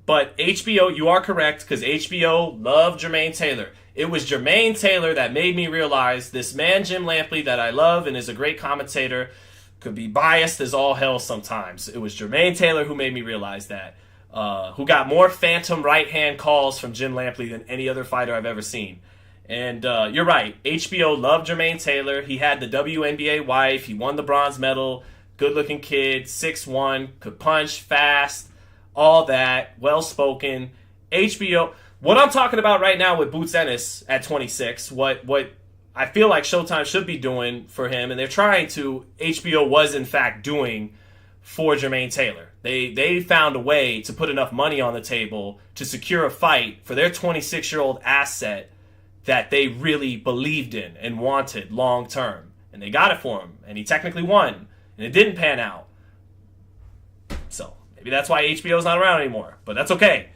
HBO, you are correct, because HBO loved Jermaine Taylor. It was Jermaine Taylor that made me realize this man, Jim Lampley, that I love and is a great commentator, could be biased as all hell sometimes. It was Jermaine Taylor who made me realize that. Who got more phantom right-hand calls from Jim Lampley than any other fighter I've ever seen. And you're right. HBO loved Jermaine Taylor. He had the WNBA wife. He won the bronze medal. Good-looking kid. 6'1". Could punch fast. All that. Well-spoken. HBO. What I'm talking about right now with Boots Ennis at 26, what I feel like Showtime should be doing for him, and they're trying to, HBO was in fact doing for Jermaine Taylor. They found a way to put enough money on the table to secure a fight for their 26-year-old asset that they really believed in and wanted long term. And they got it for him. And he technically won. And it didn't pan out. So maybe that's why HBO's not around anymore. But that's okay.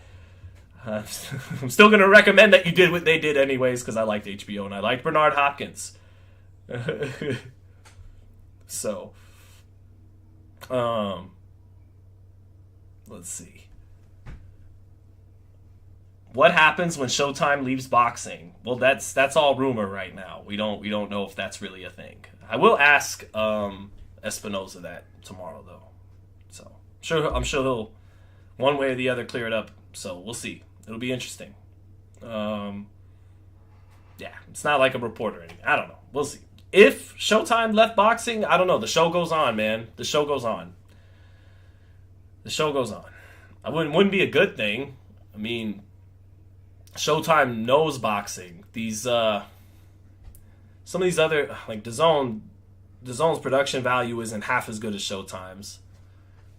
I'm still going to recommend that you did what they did anyways, because I liked HBO and I liked Bernard Hopkins. So, let's see. What happens when Showtime leaves boxing? Well, that's all rumor right now. We don't know if that's really a thing. I will ask Espinoza that tomorrow though. So I'm sure he'll one way or the other clear it up. So we'll see. It'll be interesting. Yeah, it's not like a reporter or anything. I don't know. We'll see. If Showtime left boxing, I don't know. The show goes on, man. The show goes on. I wouldn't be a good thing. I mean, Showtime knows boxing. These some of these other, like DAZN's production value isn't half as good as Showtime's.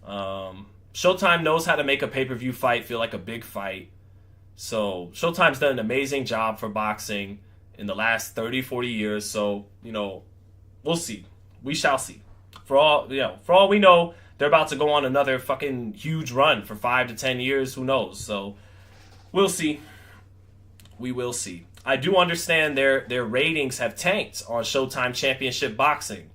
Showtime knows how to make a pay-per-view fight feel like a big fight. So Showtime's done an amazing job for boxing in the last 30, 40 years. So, we'll see. We shall see. For all we know, they're about to go on another fucking huge run for 5 to 10 years. Who knows? So we'll see. We will see. I do understand their ratings have tanked on Showtime Championship Boxing.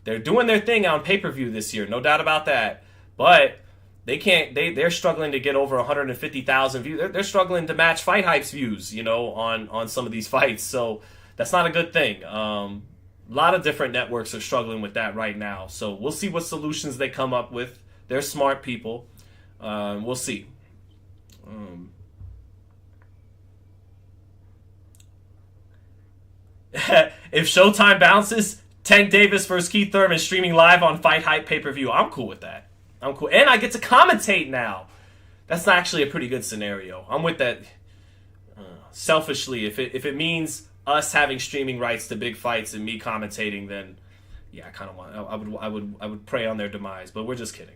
They're doing their thing on pay-per-view this year, no doubt about that. But they're struggling to get over 150,000 views. They're struggling to match FightHype's views, on some of these fights. So that's not a good thing. A lot of different networks are struggling with that right now. So we'll see what solutions they come up with. They're smart people. We'll see. If Showtime bounces, Tank Davis versus Keith Thurman streaming live on FightHype pay-per-view. I'm cool with that. I'm cool. And I get to commentate now. That's actually a pretty good scenario. I'm with that selfishly. If it means us having streaming rights to big fights and me commentating, then yeah, I kind of want. I would pray on their demise, but we're just kidding.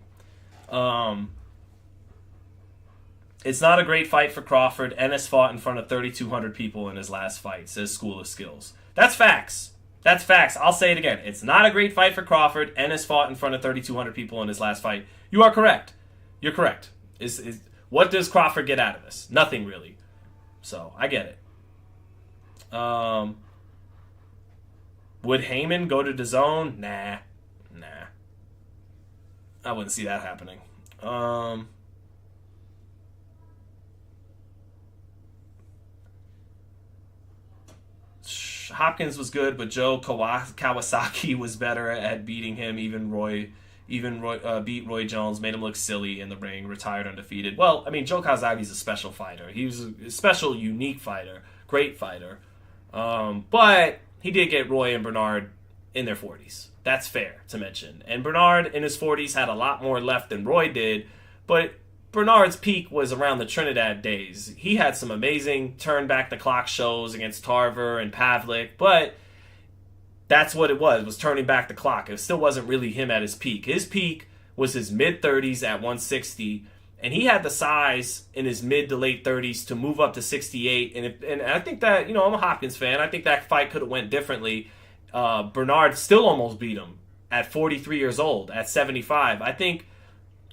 It's not a great fight for Crawford. Ennis fought in front of 3,200 people in his last fight, says School of Skills. That's facts. That's facts. I'll say it again. It's not a great fight for Crawford. Ennis fought in front of 3,200 people in his last fight. You are correct. You're correct. What does Crawford get out of this? Nothing really. So I get it. Would Heyman go to DAZN? Nah. I wouldn't see that happening. Hopkins was good, but Joe Kawasaki was better at beating him. Beat Roy Jones, made him look silly in the ring, retired undefeated. Well, I mean, Joe Kawasaki's a special fighter. He was a special, unique fighter, great fighter. But he did get Roy and Bernard in their 40s. That's fair to mention. And Bernard in his 40s had a lot more left than Roy did, but Bernard's peak was around the Trinidad days. He had some amazing turn back the clock shows against Tarver and Pavlik, but that's what it was turning back the clock. It still wasn't really him at his peak. His peak was his mid-30s at 160, and he had the size in his mid to late 30s to move up to 68. And I think that, I'm a Hopkins fan. I think that fight could have went differently. Bernard still almost beat him at 43 years old, at 75. I think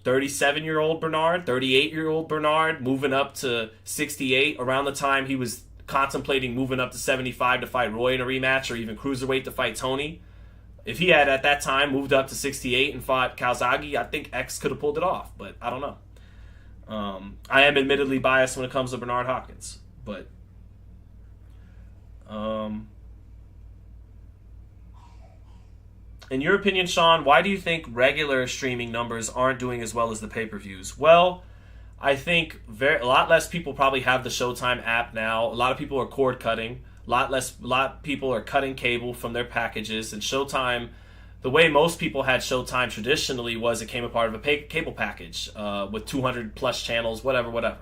37-year-old Bernard, 38-year-old Bernard, moving up to 68 around the time he was contemplating moving up to 75 to fight Roy in a rematch, or even cruiserweight to fight Tony. If he had at that time moved up to 68 and fought Kawasaki, I think X could have pulled it off, but I don't know. I am admittedly biased when it comes to Bernard Hopkins, but in your opinion, Sean, why do you think regular streaming numbers aren't doing as well as the pay-per-views? Well, I think a lot less people probably have the Showtime app now. A lot of people are cord cutting. A lot people are cutting cable from their packages. And Showtime, the way most people had Showtime traditionally was it came a part of a cable package with 200 plus channels, whatever.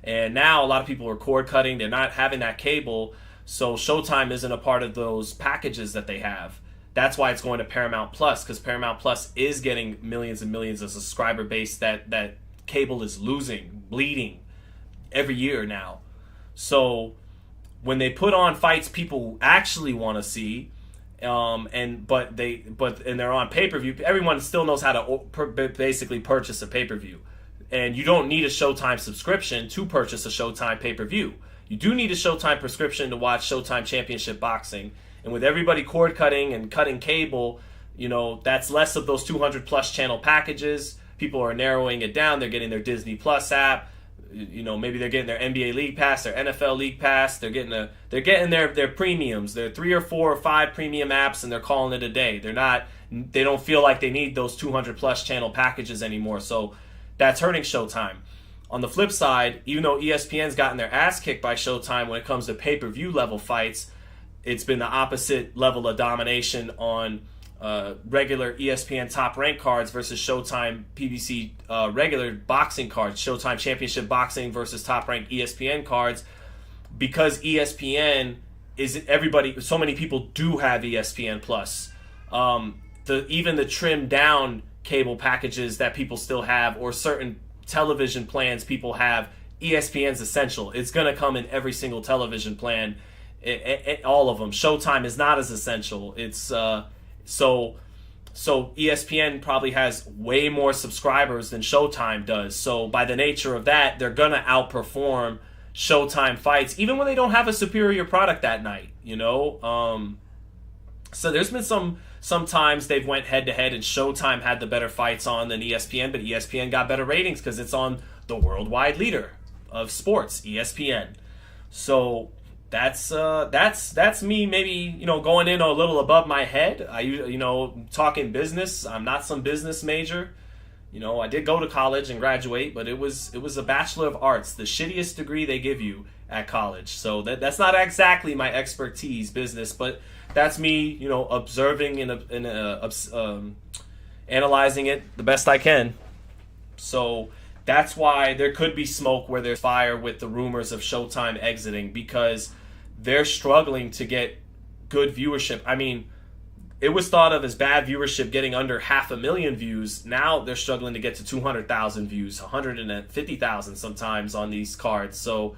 And now a lot of people are cord cutting. They're not having that cable, so Showtime isn't a part of those packages that they have. That's why it's going to Paramount Plus, because Paramount Plus is getting millions and millions of subscriber base that cable is bleeding every year now. So when they put on fights people actually want to see, and they're on pay-per-view, everyone still knows how to basically purchase a pay-per-view. And you don't need a Showtime subscription to purchase a Showtime pay-per-view. You do need a Showtime prescription to watch Showtime Championship Boxing. And with everybody cord cutting and cutting cable, that's less of those 200 plus channel packages. People are narrowing it down. They're getting their Disney Plus app. Maybe they're getting their NBA League Pass, their NFL League Pass. They're getting their premiums. They're 3 or 4 or 5 premium apps, and they're calling it a day. They don't feel like they need those 200 plus channel packages anymore. So that's hurting Showtime. On the flip side, even though ESPN's gotten their ass kicked by Showtime when it comes to pay-per-view level fights, it's been the opposite level of domination on regular ESPN Top Rank cards versus Showtime PBC regular boxing cards, Showtime Championship Boxing versus Top Rank ESPN cards, because ESPN is everybody. So many people do have ESPN Plus. Even the trimmed down cable packages that people still have, or certain television plans people have, ESPN's essential. It's going to come in every single television plan. All of them. Showtime is not as essential. It's so ESPN probably has way more subscribers than Showtime does. So by the nature of that, they're gonna outperform Showtime fights, even when they don't have a superior product that night. So there's been some times they've went head to head and Showtime had the better fights on than ESPN, but ESPN got better ratings because it's on the worldwide leader of sports, ESPN. So that's me maybe going in a little above my head. Talking business. I'm not some business major. I did go to college and graduate, but it was a Bachelor of Arts, the shittiest degree they give you at college. So that's not exactly my expertise, business, but that's me observing and analyzing it the best I can. So that's why there could be smoke where there's fire with the rumors of Showtime exiting, because they're struggling to get good viewership. I mean, it was thought of as bad viewership getting under 500,000 views. Now they're struggling to get to 200,000 views, 150,000 sometimes on these cards. So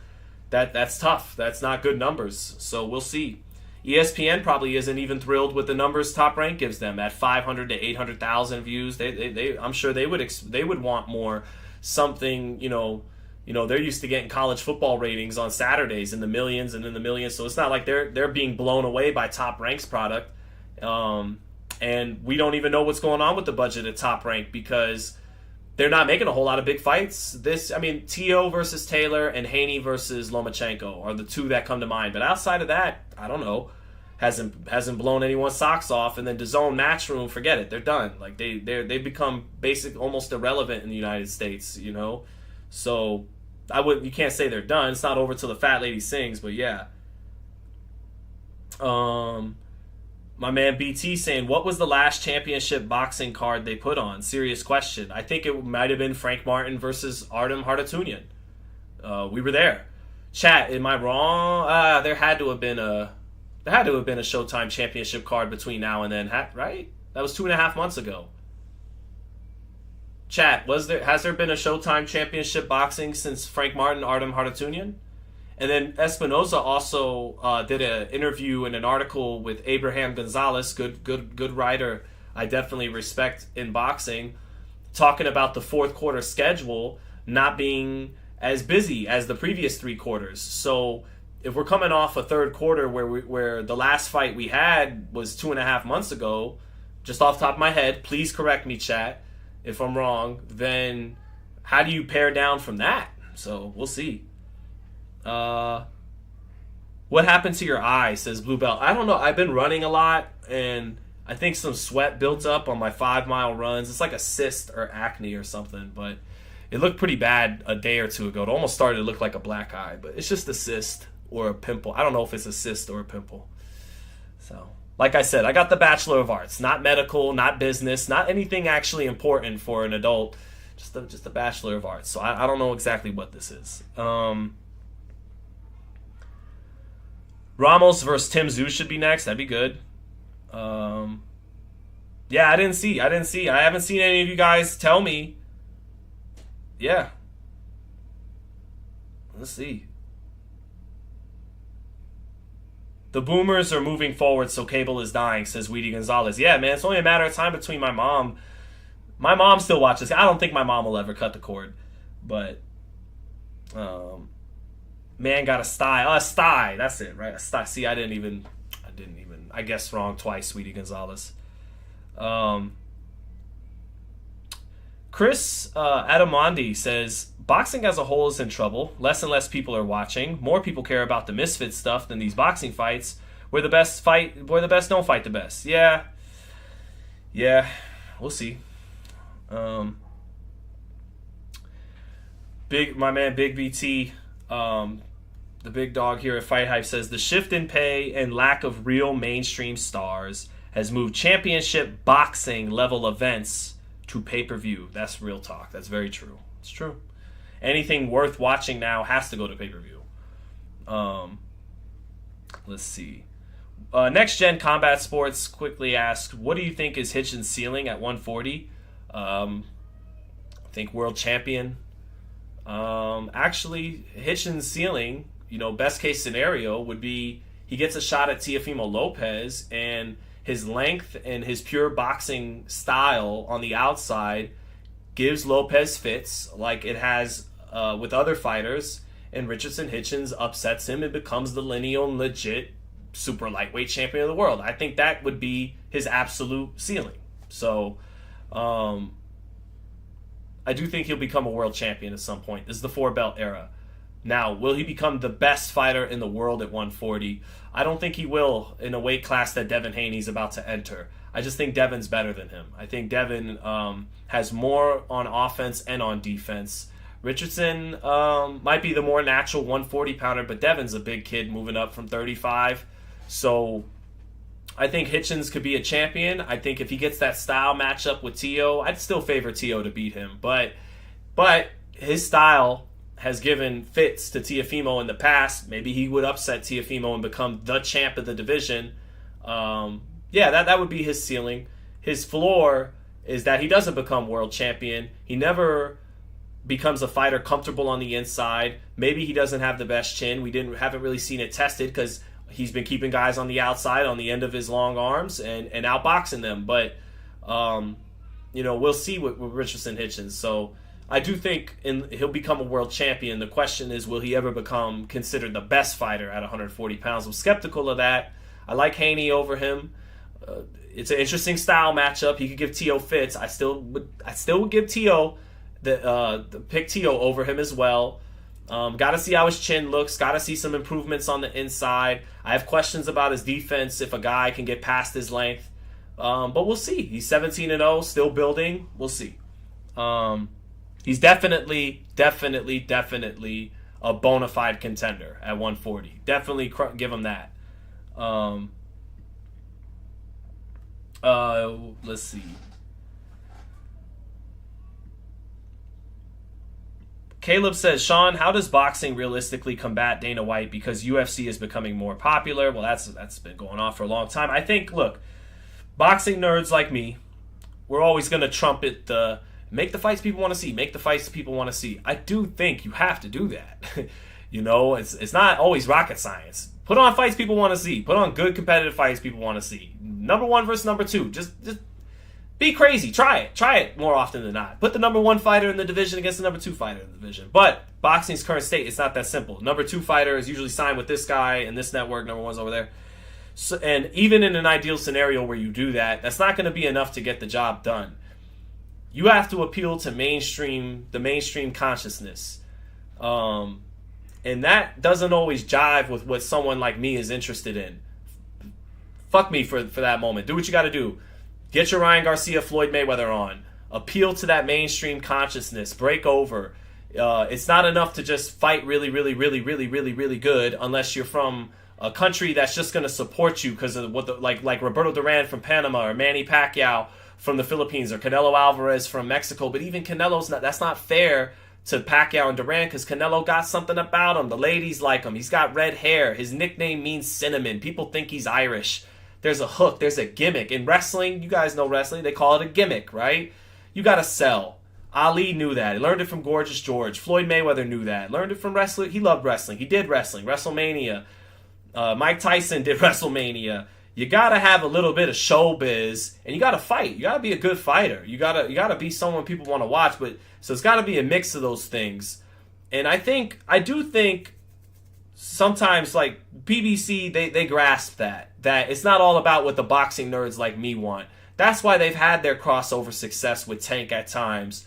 that's tough. That's not good numbers. So we'll see. ESPN probably isn't even thrilled with the numbers Top Rank gives them at 500 to 800,000 views. I'm sure they would want more. Something, they're used to getting college football ratings on Saturdays in the millions and in the millions. So it's not like they're being blown away by Top Rank's product. And we don't even know what's going on with the budget at Top Rank, because they're not making a whole lot of big fights. Tio versus Taylor and Haney versus Lomachenko are the two that come to mind. But outside of that, I don't know. hasn't blown anyone's socks off, and then DAZN Matchroom, forget it, they're done. Like they've become almost irrelevant in the United States, you know. So you can't say they're done. It's not over till the fat lady sings, but yeah. My man BT saying, what was the last championship boxing card they put on? Serious question. I think it might have been Frank Martin versus Artem Harutyunyan. We were there. Chat, am I wrong? There had to have been a Showtime championship card between now and then, right? That was 2.5 months ago. Chat, has there been a Showtime championship boxing since Frank Martin, Artem Harutyunyan? And then Espinoza also did an interview and an article with Abraham Gonzalez, good writer I definitely respect in boxing, talking about the fourth quarter schedule not being as busy as the previous 3 quarters. So if we're coming off a third quarter where the last fight we had was 2.5 months ago, just off the top of my head, please correct me, chat, if I'm wrong, then how do you pare down from that? So we'll see. What happened to your eye, says Blue Belt. I don't know. I've been running a lot, and I think some sweat built up on my 5-mile runs. It's like a cyst or acne or something, but it looked pretty bad a day or two ago. It almost started to look like a black eye, but it's just a cyst or a pimple. I don't know if it's a cyst or a pimple. So, like I said, I got the Bachelor of Arts. Not medical, not business, not anything actually important for an adult. Just a Bachelor of Arts. So I don't know exactly what this is. Ramos versus Tim Tszyu should be next. That'd be good. Yeah, I didn't see. I haven't seen any of you guys tell me. Yeah. Let's see. The boomers are moving forward, so cable is dying, says Weedy Gonzalez. Yeah, man, it's only a matter of time between my mom. My mom still watches. I don't think my mom will ever cut the cord. But, man got a sty. A sty. That's it, right? A sty. See, I didn't even. I guessed wrong twice, Sweetie Gonzalez. Chris Adamondi says, boxing as a whole is in trouble. Less and less people are watching. More people care about the misfit stuff than these boxing fights where the best don't fight the best. Yeah. We'll see. My man Big BT, the big dog here at FightHype, says the shift in pay and lack of real mainstream stars has moved championship boxing level events to pay-per-view. That's real talk. That's very true. It's true. Anything worth watching now has to go to pay-per-view. Let's see. Next Gen Combat Sports quickly asked, what do you think is Hitchens' ceiling at 140? I think world champion. Actually, Hitchens' ceiling, best case scenario would be he gets a shot at Teofimo Lopez, and his length and his pure boxing style on the outside gives Lopez fits like it has with other fighters, and Richardson Hitchens upsets him and becomes the lineal and legit super lightweight champion of the world. I think that would be his absolute ceiling. So I do think he'll become a world champion at some point. This is the 4-belt era. Now, will he become the best fighter in the world at 140? I don't think he will in a weight class that Devin Haney's about to enter. I just think Devin's better than him. I think Devin has more on offense and on defense. Richardson might be the more natural 140-pounder, but Devin's a big kid moving up from 35. So I think Hitchens could be a champion. I think if he gets that style matchup with Tio, I'd still favor Tio to beat him. But his style has given fits to Teofimo in the past. Maybe he would upset Teofimo and become the champ of the division. That would be his ceiling. His floor is that he doesn't become world champion. He never becomes a fighter comfortable on the inside. Maybe he doesn't have the best chin. We haven't really seen it tested because he's been keeping guys on the outside on the end of his long arms and outboxing them. But, we'll see with Richardson Hitchens. So I do think he'll become a world champion. The question is, will he ever become considered the best fighter at 140 pounds? I'm skeptical of that. I like Haney over him. It's an interesting style matchup. He could give Tio fits. I still would give Tio pick Tio over him as well. Got to see how his chin looks. Got to see some improvements on the inside. I have questions about his defense if a guy can get past his length. But we'll see. He's 17-0, still building. We'll see. He's definitely a bona fide contender at 140. Definitely give him that. Let's see. Caleb says, Sean, how does boxing realistically combat Dana White because UFC is becoming more popular? Well, that's been going on for a long time. I think, look, boxing nerds like me, we're always going to trumpet the make the fights people want to see, make the fights people want to see. I do think you have to do that. It's not always rocket science. Put on fights people want to see. Put on good competitive fights people want to see. Number one versus number two. Just be crazy. Try it more often than not. Put the number one fighter in the division against the number two fighter in the division. But boxing's current state, it's not that simple. Number two fighter is usually signed with this guy and this network. Number one's over there. So, and even in an ideal scenario where you do that, that's not going to be enough to get the job done. You have to appeal to the mainstream consciousness. And that doesn't always jive with what someone like me is interested in. Fuck me for that moment. Do what you got to do. Get your Ryan Garcia, Floyd Mayweather on. Appeal to that mainstream consciousness. Break over. It's not enough to just fight really, really, really, really, really, really good unless you're from a country that's just going to support you because of what like Roberto Duran from Panama or Manny Pacquiao from the Philippines or Canelo Alvarez from Mexico. But even that's not fair to Pacquiao and Duran because Canelo got something about him. The ladies like him. He's got red hair. His nickname means cinnamon. People think he's Irish. There's a hook. There's a gimmick. In wrestling, you guys know wrestling, they call it a gimmick, right? You got to sell. Ali knew that. He learned it from Gorgeous George. Floyd Mayweather knew that. Learned it from wrestling. He loved wrestling. He did wrestling. WrestleMania. Mike Tyson did WrestleMania. You got to have a little bit of showbiz, and you got to fight. You got to be a good fighter. You got to be someone people want to watch. So it's got to be a mix of those things. And I do think sometimes, like, PBC, they grasp that it's not all about what the boxing nerds like me want. That's why they've had their crossover success with Tank at times,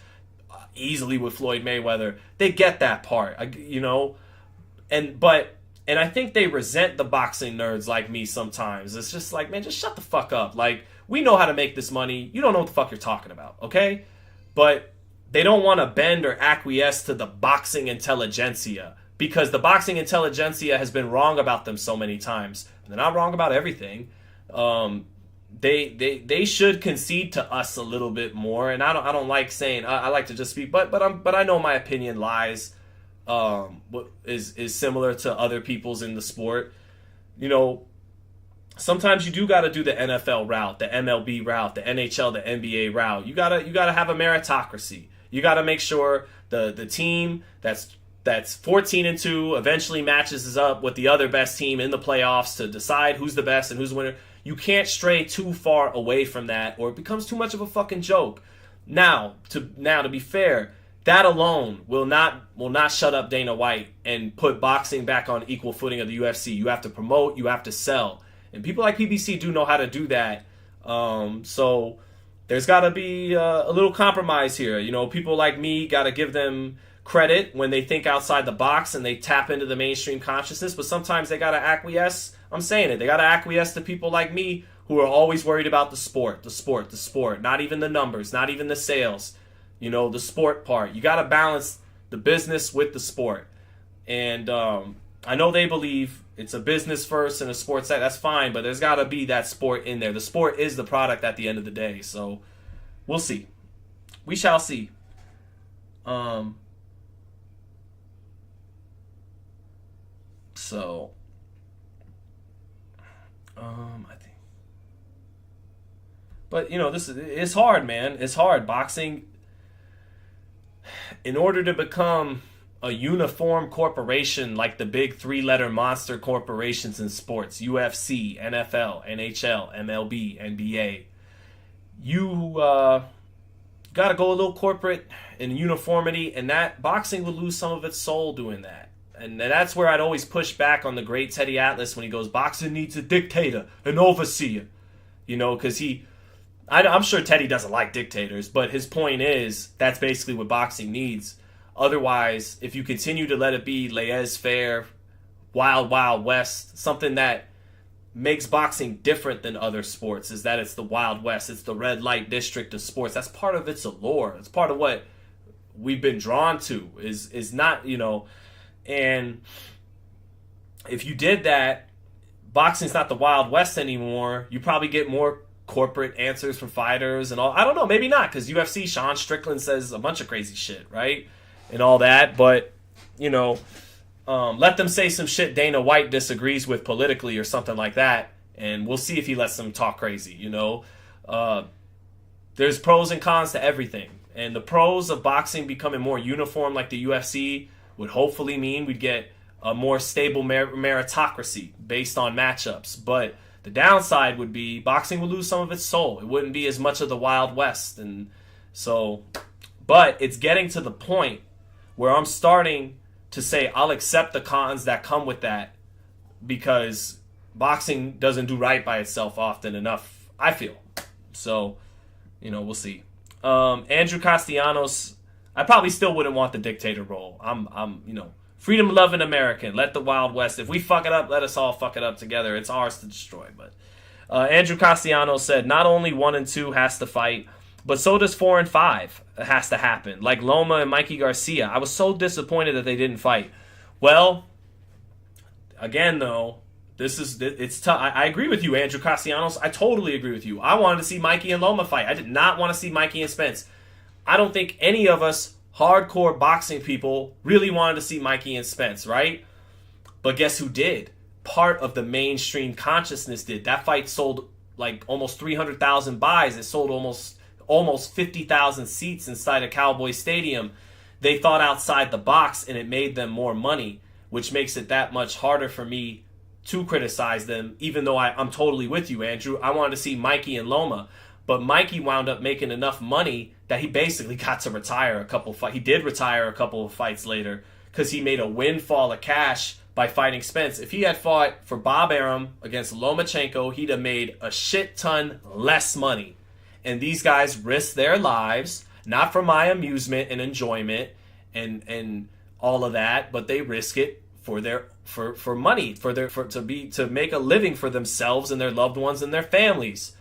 easily with Floyd Mayweather. They get that part, and I think they resent the boxing nerds like me sometimes. It's just like, man, just shut the fuck up. Like, we know how to make this money. You don't know what the fuck you're talking about, okay? But they don't want to bend or acquiesce to the boxing intelligentsia because the boxing intelligentsia has been wrong about them so many times. They're not wrong about everything. They should concede to us a little bit more. And I don't like saying I like to just speak, but I know my opinion lies. Is similar to other people's in the sport. Sometimes you do got to do the NFL route, the MLB route, the NHL, the NBA route. You gotta have a meritocracy. You got to make sure the team that's 14-2 eventually matches up with the other best team in the playoffs to decide who's the best and who's the winner. You can't stray too far away from that or it becomes too much of a fucking joke. Now to be fair, that alone will not shut up Dana White and put boxing back on equal footing of the UFC. You have to promote, you have to sell. And people like PBC do know how to do that. So there's got to be a little compromise here. People like me got to give them credit when they think outside the box and they tap into the mainstream consciousness. But sometimes they got to acquiesce. I'm saying it. They got to acquiesce to people like me who are always worried about the sport. Not even the numbers, not even the sales. The sport part. You got to balance the business with the sport. And I know they believe it's a business first and a sports side. That's fine, but there's got to be that sport in there. The sport is the product at the end of the day. So we'll see. We shall see. I think. But, it's hard, man. It's hard. Boxing, in order to become a uniform corporation like the big three-letter monster corporations in sports, UFC, NFL, NHL, MLB, NBA, you got to go a little corporate in uniformity, and that boxing will lose some of its soul doing that. And that's where I'd always push back on the great Teddy Atlas when he goes, boxing needs a dictator, an overseer. Because I'm sure Teddy doesn't like dictators, but his point is that's basically what boxing needs. Otherwise, if you continue to let it be laissez-faire, wild, wild west, something that makes boxing different than other sports is that it's the Wild West. It's the red light district of sports. That's part of its allure. It's part of what we've been drawn to is not, and if you did that, boxing's not the Wild West anymore. You probably get more corporate answers from fighters and all. I don't know, maybe not, because UFC, Sean Strickland says a bunch of crazy shit, right? And all that, but, let them say some shit Dana White disagrees with politically or something like that, and we'll see if he lets them talk crazy, There's pros and cons to everything, and the pros of boxing becoming more uniform like the UFC would hopefully mean we'd get a more stable meritocracy based on matchups, but the downside would be boxing would lose some of its soul. It wouldn't be as much of the Wild West, and so, but it's getting to the point where I'm starting to say I'll accept the cons that come with that, because boxing doesn't do right by itself often enough, I feel. So, we'll see. Andrew Castellanos, I probably still wouldn't want the dictator role. I'm freedom-loving American. Let the Wild West. If we fuck it up, let us all fuck it up together. It's ours to destroy. But Andrew Castellanos said not only 1 and 2 has to fight, but so does 4 and 5 has to happen. Like Loma and Mikey Garcia. I was so disappointed that they didn't fight. Well, again though, it's tough. I agree with you, Andrew Castellanos. I totally agree with you. I wanted to see Mikey and Loma fight. I did not want to see Mikey and Spence. I don't think any of us hardcore boxing people really wanted to see Mikey and Spence, right? But guess who did? Part of the mainstream consciousness did. That fight sold like almost 300,000 buys. It sold almost 50,000 seats inside a Cowboy Stadium. They thought outside the box, and it made them more money, which makes it that much harder for me to criticize them, even though I'm totally with you, Andrew. I wanted to see Mikey and Loma, but Mikey wound up making enough money that he basically got to retire a couple fights. He did retire a couple of fights later because he made a windfall of cash by fighting Spence. If he had fought for Bob Arum against Lomachenko, he'd have made a shit ton less money. And these guys risk their lives, not for my amusement and enjoyment and all of that, but they risk it for money, to make a living for themselves and their loved ones and their families.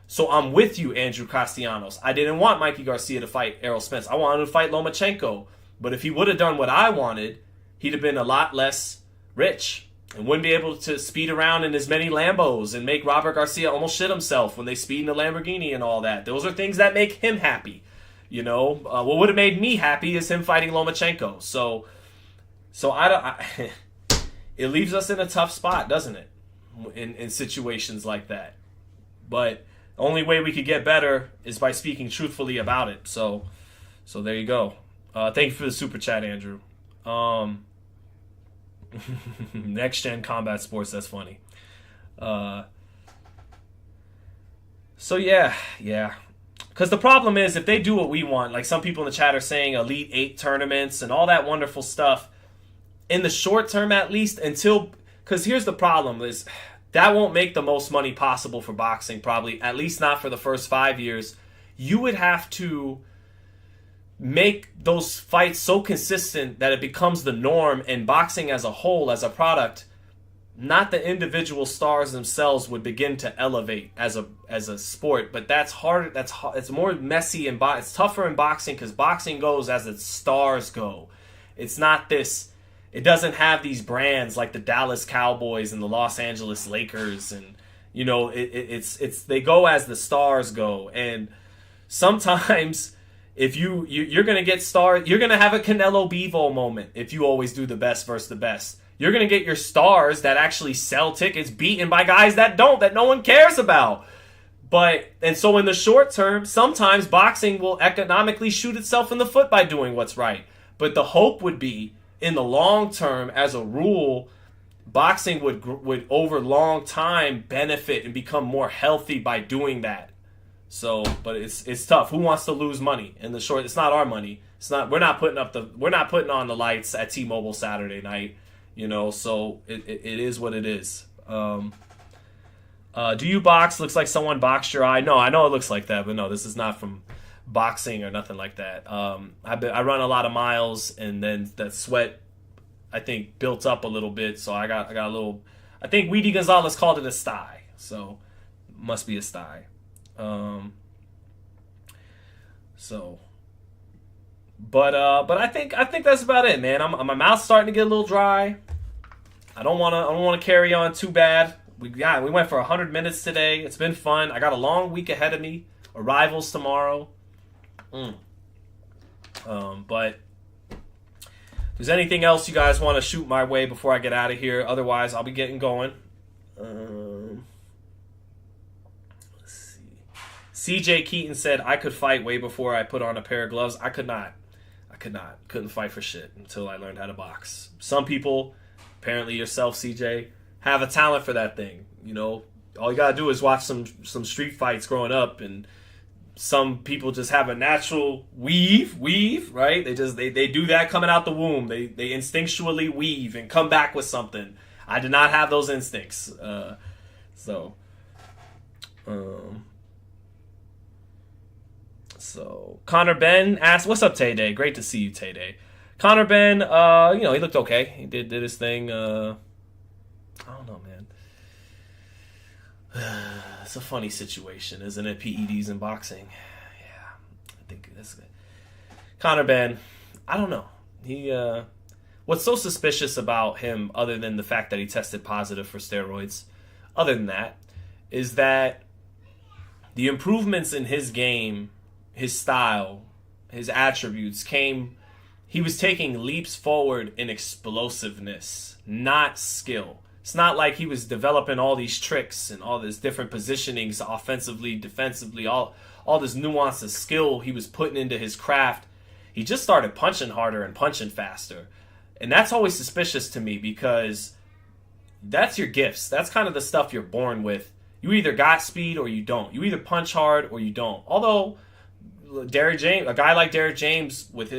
So I'm with you, Andrew Castellanos. I didn't want Mikey Garcia to fight Errol Spence. I wanted to fight Lomachenko. But if he would have done what I wanted, he'd have been a lot less rich and wouldn't be able to speed around in as many Lambos and make Robert Garcia almost shit himself when they speed in a Lamborghini and all that. Those are things that make him happy. What would have made me happy is him fighting Lomachenko. So it leaves us in a tough spot, doesn't it? In situations like that. But the only way we could get better is by speaking truthfully about it. So there you go. Thank you for the super chat, Andrew. Next gen combat sports, that's funny. So yeah. Because the problem is, if they do what we want, like some people in the chat are saying, Elite 8 tournaments and all that wonderful stuff, in the short term at least, because here's the problem is, that won't make the most money possible for boxing, probably, at least not for the first 5 years. You would have to make those fights so consistent that it becomes the norm, and boxing as a whole, as a product, not the individual stars themselves, would begin to elevate as a sport. But that's hard. It's more messy and it's tougher in boxing, because boxing goes as its stars go. It's not this. It doesn't have these brands like the Dallas Cowboys and the Los Angeles Lakers, and it's they go as the stars go. And sometimes if you're gonna get stars, you're gonna have a Canelo Bivol moment if you always do the best versus the best. You're gonna get your stars that actually sell tickets beaten by guys that no one cares about. And so in the short term, sometimes boxing will economically shoot itself in the foot by doing what's right. But the hope would be, in the long term, as a rule, boxing would over long time benefit and become more healthy by doing that. So, but it's tough. Who wants to lose money in the short? It's not our money. It's not. We're not putting on the lights at T-Mobile Saturday night. So it is what it is. Do you box? Looks like someone boxed your eye. No, I know it looks like that, but no, this is not from boxing or nothing like that. I run a lot of miles, and then that sweat, I think, built up a little bit. So I got a little. I think Weedy Gonzalez called it a sty, so must be a sty. But I think that's about it, man. My mouth's starting to get a little dry. I don't want to carry on too bad. We went for 100 minutes today. It's been fun. I got a long week ahead of me. Arrivals tomorrow. But if there's anything else you guys want to shoot my way before I get out of here, otherwise I'll be getting going. Let's see. CJ Keaton said I could fight way before I put on a pair of gloves. I could not. Couldn't fight for shit until I learned how to box. Some people, apparently yourself, CJ, have a talent for that thing. You know, all you gotta do is watch some street fights growing up, and some people just have a natural weave, right? They do that coming out the womb. They instinctually weave and come back with something. I did not have those instincts. So Connor Ben asked, "What's up, Tay Day? Great to see you, Tay Day." Connor Ben, he looked okay. He did his thing. I don't know, man. It's a funny situation, isn't it? PEDs in boxing. Yeah, I think that's good. Connor Ben, I don't know. What's so suspicious about him, other than the fact that he tested positive for steroids, other than that, is that the improvements in his game, his style, his attributes he was taking leaps forward in explosiveness, not skill. It's not like he was developing all these tricks and all these different positionings offensively, defensively, all this nuance of skill he was putting into his craft. He just started punching harder and punching faster. And that's always suspicious to me, because that's your gifts. That's kind of the stuff you're born with. You either got speed or you don't. You either punch hard or you don't. Although Derrick James, a guy like Derrick James, with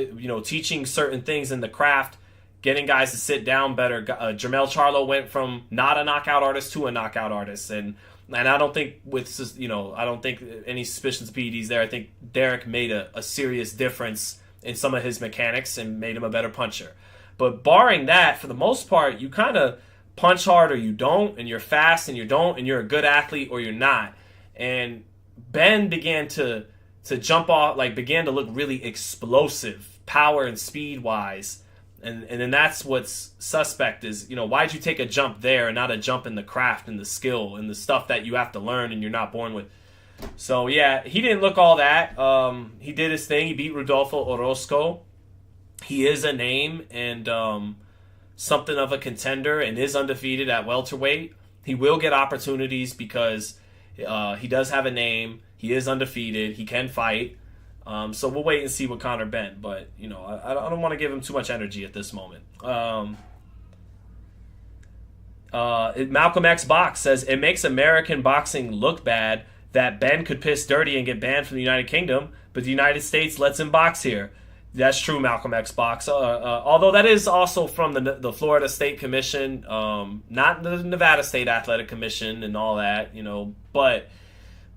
teaching certain things in the craft, getting guys to sit down better. Jermell Charlo went from not a knockout artist to a knockout artist, and I don't think I don't think any suspicions of PEDs there. I think Derrick made a serious difference in some of his mechanics and made him a better puncher. But barring that, for the most part, you kind of punch hard or you don't, and you're fast and you don't, and you're a good athlete or you're not. And Ben began to jump off, began to look really explosive, power and speed wise. And then that's what's suspect is, why'd you take a jump there and not a jump in the craft and the skill and the stuff that you have to learn and you're not born with. So, yeah, he didn't look all that. He did his thing. He beat Rodolfo Orozco. He is a name and something of a contender and is undefeated at welterweight. He will get opportunities because he does have a name. He is undefeated. He can fight. So we'll wait and see with Connor Ben. But, I don't want to give him too much energy at this moment. Malcolm X Box says, it makes American boxing look bad that Ben could piss dirty and get banned from the United Kingdom, but the United States lets him box here. That's true, Malcolm X Box. Although that is also from the Florida State Commission, not the Nevada State Athletic Commission and all that, but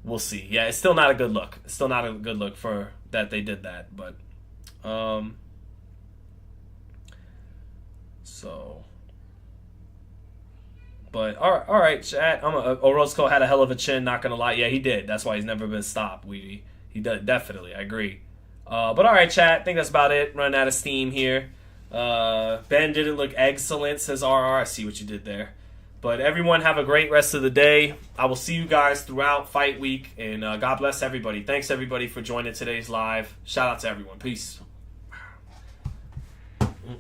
we'll see. Yeah, it's still not a good look. It's still not a good look for that they did that, but But all right, chat. Orozco had a hell of a chin. Not gonna lie, yeah, he did. That's why he's never been stopped. He did definitely. I agree. But all right, chat. I think that's about it. Running out of steam here. Ben didn't look excellent, says RR. I see what you did there. But everyone have a great rest of the day. I will see you guys throughout fight week, and God bless everybody. Thanks everybody for joining today's live. Shout out to everyone. Peace.